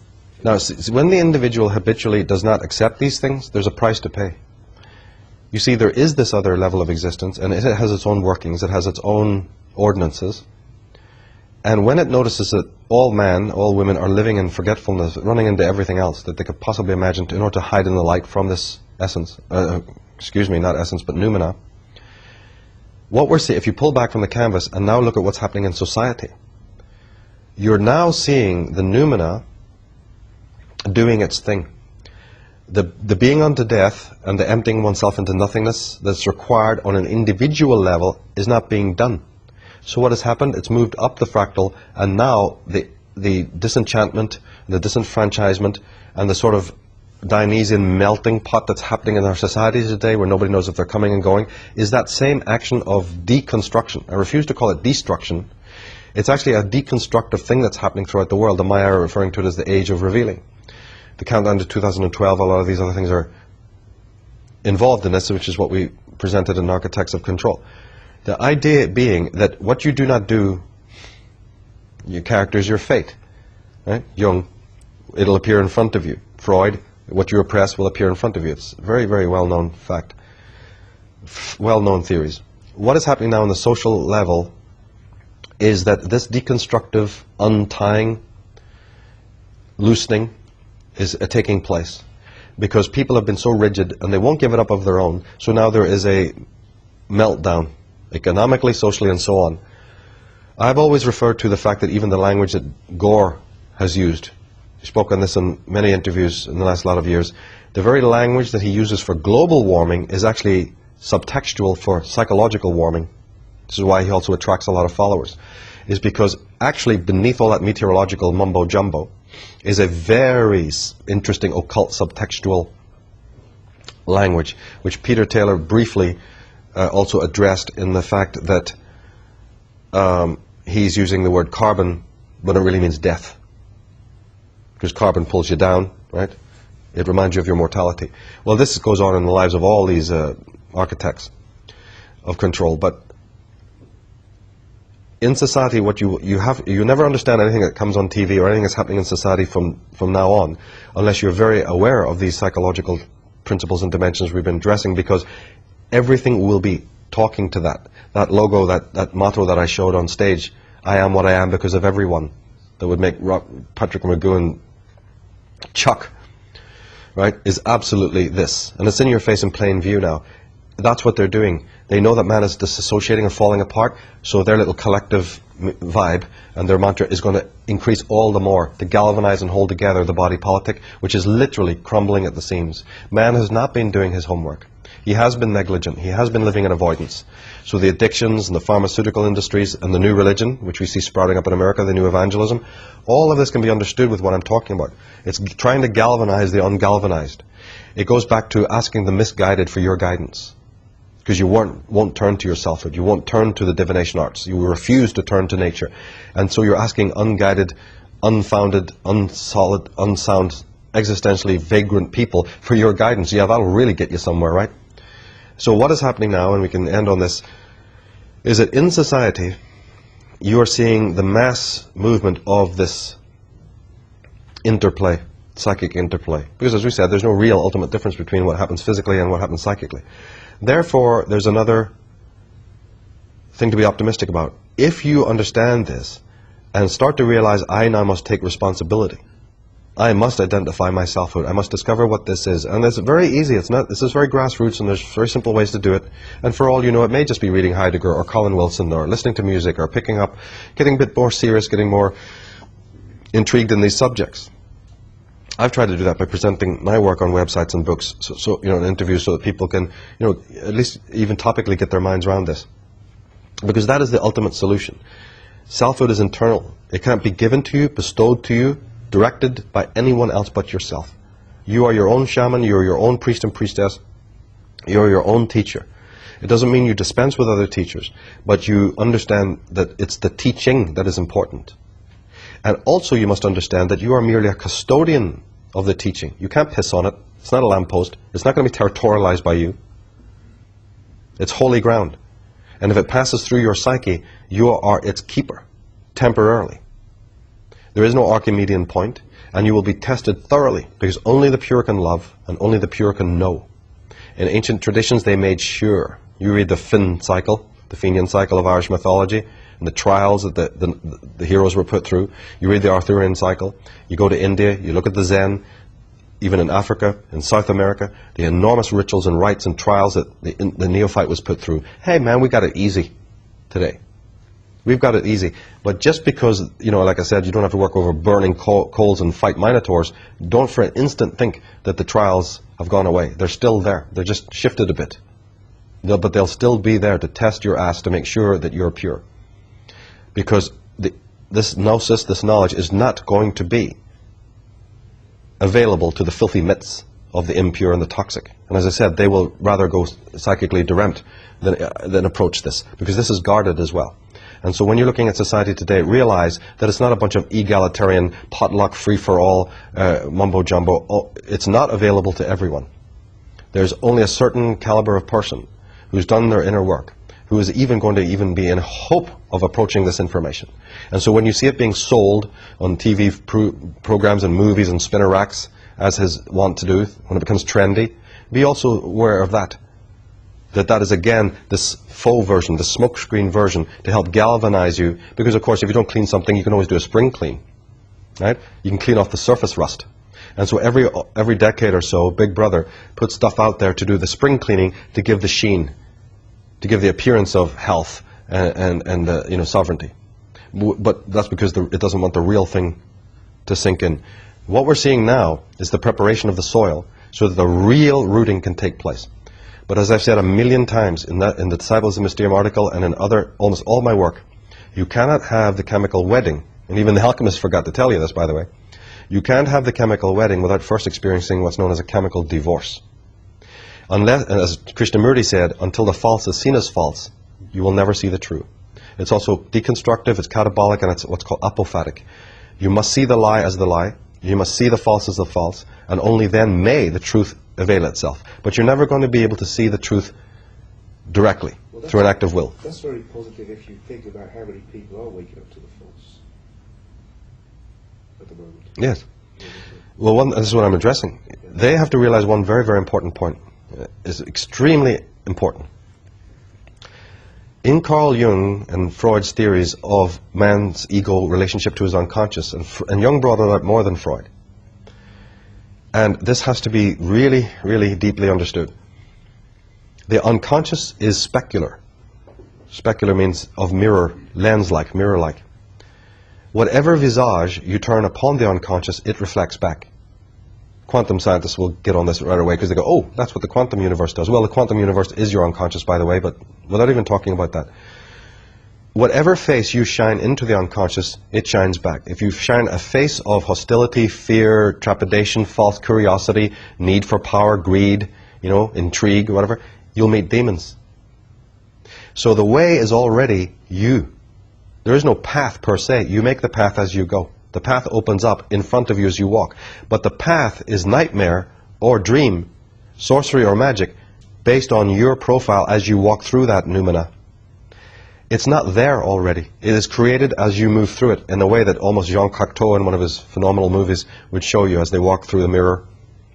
Now, see, when the individual habitually does not accept these things, there's a price to pay. You see, there is this other level of existence, and it has its own workings, it has its own ordinances. And when it notices that all men, all women are living in forgetfulness, running into everything else that they could possibly imagine in order to hide in the light from this essence, excuse me, not essence, but noumena, what we're seeing, if you pull back from the canvas and now look at what's happening in society, you're now seeing the noumena doing its thing. The being unto death and the emptying oneself into nothingness that's required on an individual level is not being done. So what has happened? It's moved up the fractal, and now the disenchantment, the disenfranchisement, and the sort of Dionysian melting pot that's happening in our societies today, where nobody knows if they're coming and going, is that same action of deconstruction. I refuse to call it destruction. It's actually a deconstructive thing that's happening throughout the world. The Maya are referring to it as the age of revealing. The countdown to 2012, a lot of these other things are involved in this, which is what we presented in Architects of Control. The idea being that what you do not do, your character is your fate. Right? Jung, it'll appear in front of you. Freud, what you repress will appear in front of you. It's a very, very well-known fact. Well-known theories. What is happening now on the social level is that this deconstructive untying, loosening, is taking place, because people have been so rigid and they won't give it up of their own. So now there is a meltdown, economically, socially, and so on. I've always referred to the fact that even the language that Gore has used, he spoke on this in many interviews in the last lot of years, the very language that he uses for global warming is actually subtextual for psychological warming. This is why he also attracts a lot of followers, is because actually beneath all that meteorological mumbo-jumbo is a very interesting occult subtextual language, which Peter Taylor briefly also addressed in the fact that he's using the word carbon, but it really means death. Because carbon pulls you down, right? It reminds you of your mortality. Well, this goes on in the lives of all these architects of control, but in society, what you never understand anything that comes on TV or anything that's happening in society from now on, unless you're very aware of these psychological principles and dimensions we've been addressing, because everything will be talking to that logo, that motto that I showed on stage, I am what I am because of everyone, that would make Patrick McGowan chuck, right, is absolutely this. And it's in your face in plain view now. That's what they're doing. They know that man is disassociating and falling apart, so their little collective vibe and their mantra is going to increase all the more to galvanize and hold together the body politic, which is literally crumbling at the seams. Man has not been doing his homework. He has been negligent. He has been living in avoidance. So the addictions and the pharmaceutical industries and the new religion, which we see sprouting up in America, the new evangelism, all of this can be understood with what I'm talking about. It's trying to galvanize the ungalvanized. It goes back to asking the misguided for your guidance. Because you won't turn to your selfhood, you won't turn to the divination arts, you refuse to turn to nature. And so you're asking unguided, unfounded, unsolid, unsound, existentially vagrant people for your guidance. Yeah, that'll really get you somewhere, right? So what is happening now, and we can end on this, is that in society, you are seeing the mass movement of this interplay, psychic interplay. Because as we said, there's no real ultimate difference between what happens physically and what happens psychically. Therefore, there's another thing to be optimistic about. If you understand this and start to realize I now must take responsibility, I must identify my selfhood. I must discover what this is. And it's very easy. This is very grassroots, and there's very simple ways to do it. And for all you know, it may just be reading Heidegger or Colin Wilson or listening to music or picking up, getting a bit more serious, getting more intrigued in these subjects. I've tried to do that by presenting my work on websites and books, so in interviews, so that people can, at least even topically get their minds around this. Because that is the ultimate solution. Selfhood is internal. It can't be given to you, bestowed to you, directed by anyone else but yourself. You are your own shaman, you are your own priest and priestess, you are your own teacher. It doesn't mean you dispense with other teachers, but you understand that it's the teaching that is important. And also you must understand that you are merely a custodian of the teaching. You can't piss on it. It's not a lamppost. It's not going to be territorialized by you. It's holy ground. And if it passes through your psyche, you are its keeper, temporarily. There is no Archimedean point, and you will be tested thoroughly, because only the pure can love, and only the pure can know. In ancient traditions, they made sure. You read the Finn cycle, the Fenian cycle of Irish mythology, and the trials that the heroes were put through. You read the Arthurian cycle. You go to India, you look at the Zen, even in Africa, in South America, the enormous rituals and rites and trials that the neophyte was put through. Hey man, we got it easy today. We've got it easy. But just because, like I said, you don't have to work over burning coals and fight minotaurs, don't for an instant think that the trials have gone away. They're still there. They're just shifted a bit. But they'll still be there to test your ass to make sure that you're pure. Because this gnosis, this knowledge, is not going to be available to the filthy myths of the impure and the toxic. And as I said, they will rather go psychically deranged than approach this, because this is guarded as well. And so when you're looking at society today, realize that it's not a bunch of egalitarian, potluck, free-for-all, mumbo-jumbo. Oh, it's not available to everyone. There's only a certain caliber of person who's done their inner work, who is even going to even be in hope of approaching this information. And so when you see it being sold on TV programs and movies and spinner racks, as his wont to do, when it becomes trendy, be also aware of that. That is again this faux version, the smokescreen version, to help galvanize you. Because of course, if you don't clean something, you can always do a spring clean, right? You can clean off the surface rust. And so every decade or so, Big Brother puts stuff out there to do the spring cleaning, to give the sheen, to give the appearance of health and sovereignty. But that's because it doesn't want the real thing to sink in. What we're seeing now is the preparation of the soil so that the real rooting can take place. But as I've said a million times in the Disciples of Mysterium article and in almost all my work, you cannot have the chemical wedding, and even the alchemists forgot to tell you this, by the way. You can't have the chemical wedding without first experiencing what's known as a chemical divorce. Unless, as Krishnamurti said, until the false is seen as false, you will never see the true. It's also deconstructive, it's catabolic, and it's what's called apophatic. You must see the lie as the lie, you must see the false as the false, and only then may the truth avail itself. But you're never going to be able to see the truth directly through an act of will. That's very positive if you think about how many people are waking up to the false at the moment. Yes. Well, this is what I'm addressing. They have to realize one very, very important point. Is extremely important. In Carl Jung and Freud's theories of man's ego relationship to his unconscious, and Jung brought it out more than Freud. And this has to be really, really deeply understood. The unconscious is specular. Specular means of mirror, lens-like, mirror-like. Whatever visage you turn upon the unconscious, it reflects back. Quantum scientists will get on this right away because they go, oh, that's what the quantum universe does. Well, the quantum universe is your unconscious, by the way, but without even talking about that. Whatever face you shine into the unconscious, it shines back. If you shine a face of hostility, fear, trepidation, false curiosity, need for power, greed, intrigue, whatever, you'll meet demons. So the way is already you. There is no path per se. You make the path as you go. The path opens up in front of you as you walk. But the path is nightmare or dream, sorcery or magic, based on your profile as you walk through that noumena. It's not there already. It is created as you move through it in a way that almost Jean Cocteau in one of his phenomenal movies would show you as they walk through the mirror.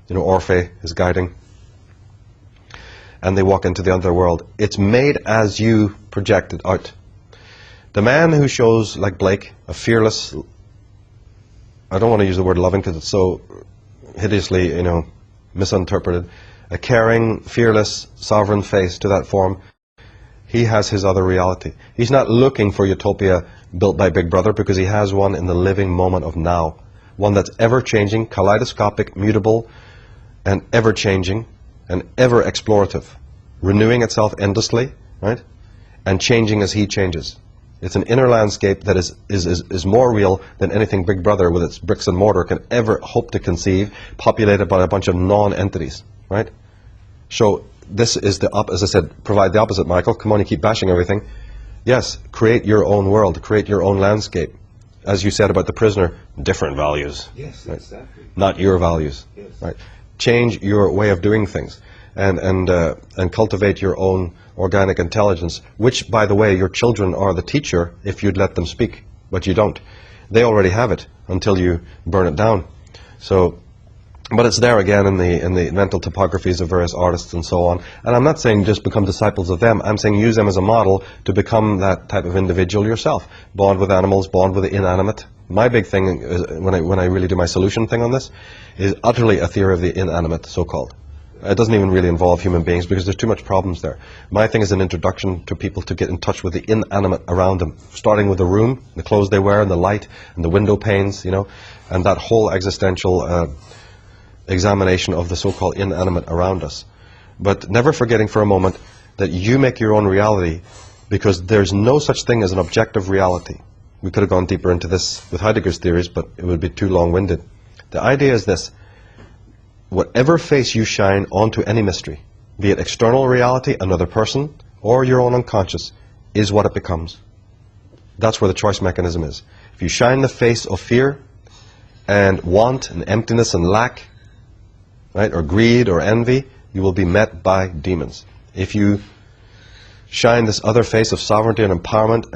Orphe is guiding. And they walk into the other world. It's made as you project it out. The man who shows, like Blake, a fearless I don't want to use the word loving because it's so hideously, you know, misinterpreted, a caring, fearless, sovereign face to that form, he has his other reality. He's not looking for utopia built by Big Brother because he has one in the living moment of now. One that's ever-changing, kaleidoscopic, mutable, and ever-changing, and ever-explorative, renewing itself endlessly, right? And changing as he changes. It's an inner landscape that is more real than anything Big Brother with its bricks and mortar can ever hope to conceive, populated by a bunch of non-entities, right? So this is the, as I said, provide the opposite, Michael. Come on, you keep bashing everything. Yes, create your own world, create your own landscape. As you said about the prisoner, different values. Yes, right? exactly. Not your values, Yes. right? Change your way of doing things, and cultivate your own organic intelligence, which, by the way, your children are the teacher if you'd let them speak, but you don't. They already have it until you burn it down. So, but it's there again in the mental topographies of various artists and so on. And I'm not saying just become disciples of them. I'm saying use them as a model to become that type of individual yourself. Bond with animals, bond with the inanimate. My big thing is, when I really do my solution thing on this, is utterly a theory of the inanimate, so-called. It doesn't even really involve human beings because there's too much problems there. My thing is an introduction to people to get in touch with the inanimate around them, starting with the room, the clothes they wear, and the light, and the window panes, you know, and that whole existential examination of the so-called inanimate around us. But never forgetting for a moment that you make your own reality, because there's no such thing as an objective reality. We could have gone deeper into this with Heidegger's theories, but it would be too long-winded. The idea is this: whatever face you shine onto any mystery, be it external reality, another person, or your own unconscious, is what it becomes. That's where the choice mechanism is. If you shine the face of fear and want and emptiness and lack, right, or greed or envy, you will be met by demons. If you shine this other face of sovereignty and empowerment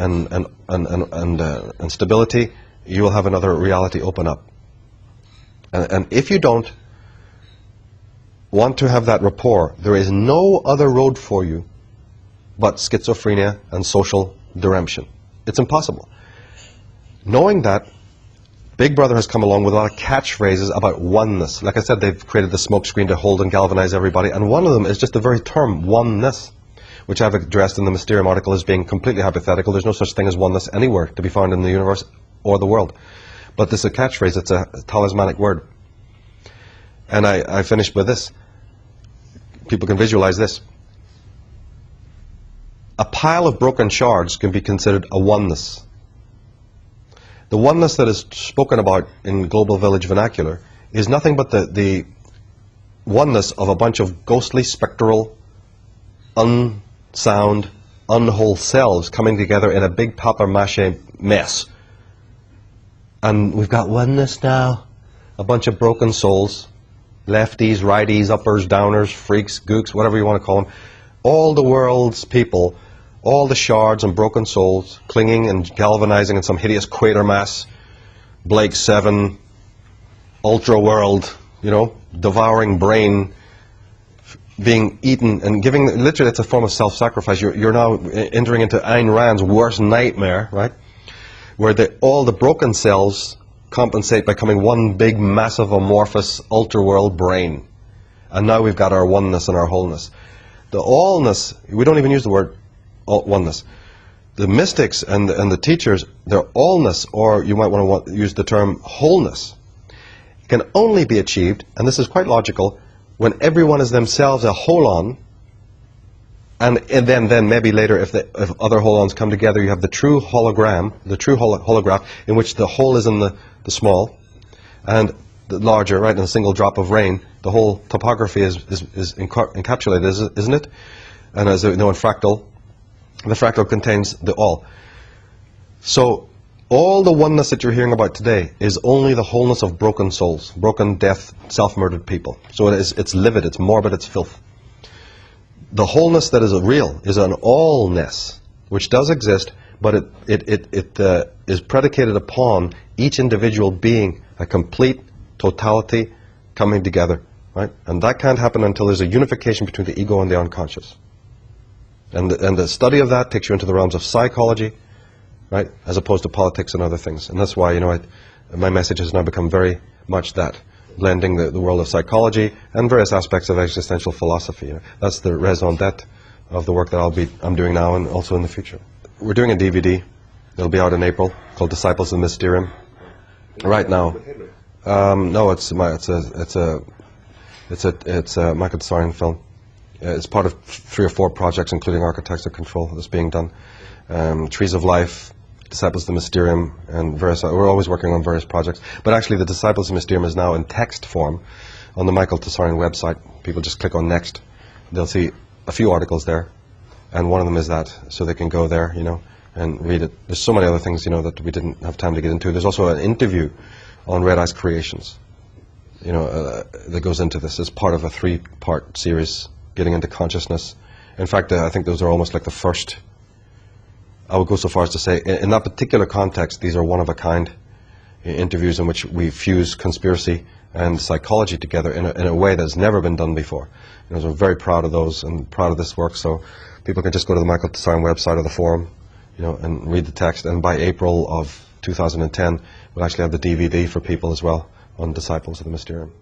and stability, you will have another reality open up. And if you don't want to have that rapport, there is no other road for you but schizophrenia and social deremption. It's impossible. Knowing that, Big Brother has come along with a lot of catchphrases about oneness. Like I said, they've created the smokescreen to hold and galvanize everybody, and one of them is just the very term oneness, which I've addressed in the Mysterium article as being completely hypothetical. There's no such thing as oneness anywhere to be found in the universe or the world. But this is a catchphrase, it's a talismanic word. And I finished with this. People can visualize this. A pile of broken shards can be considered a oneness. The oneness that is spoken about in Global Village vernacular is nothing but the oneness of a bunch of ghostly, spectral, unsound, unwhole selves coming together in a big papier-mâché mess. And we've got oneness now. A bunch of broken souls, lefties, righties, uppers, downers, freaks, gooks, whatever you want to call them. All the world's people, all the shards and broken souls clinging and galvanizing in some hideous Quatermass, Blake 7, ultra world, you know, devouring brain, being eaten and giving, literally it's a form of self-sacrifice. You're now entering into Ayn Rand's worst nightmare, right? Where all the broken cells compensate by becoming one big, massive, amorphous, ultra-world brain. And now we've got our oneness and our wholeness. The allness, we don't even use the word oneness. The mystics and the teachers, their allness, or you might want to use the term wholeness, can only be achieved, and this is quite logical, when everyone is themselves a holon, and then maybe later if other holons come together, you have the true hologram, the true holograph, in which the whole is in the small, and the larger, right, in a single drop of rain, the whole topography is encapsulated, isn't it? And as you know, in fractal, the fractal contains the all. So all the oneness that you're hearing about today is only the wholeness of broken souls, broken, death, self-murdered people. So it's livid, it's morbid, it's filth. The wholeness that is real is an allness, which does exist, but it is predicated upon each individual being a complete totality coming together, right? And that can't happen until there's a unification between the ego and the unconscious. And the study of that takes you into the realms of psychology, right, as opposed to politics and other things. And that's why, you know, my message has now become very much that, blending the world of psychology and various aspects of existential philosophy. That's the raison d'etre of the work that I'm doing now and also in the future. We're doing a DVD. It'll be out in April, called Disciples of Mysterium. Right now, no, it's a Michael Tsarion film. It's part of 3 or 4 projects, including Architects of Control, that's being done. Trees of Life, Disciples of the Mysterium, and various. We're always working on various projects. But actually, the Disciples of Mysterium is now in text form on the Michael Tsarion website. People just click on Next. They'll see a few articles there, and one of them is that, so they can go there, and read it. There's so many other things, that we didn't have time to get into. There's also an interview on Red Eyes Creations, that goes into this as part of a 3-part series, getting into consciousness. In fact, I think those are almost like the first. I would go so far as to say, in that particular context, these are one-of-a-kind interviews in which we fuse conspiracy and psychology together in a way that's never been done before. So I'm very proud of those and proud of this work. So people can just go to the Michael Tsarion website or the forum, and read the text. And by April of 2010, we'll actually have the DVD for people as well on Disciples of the Mysterium.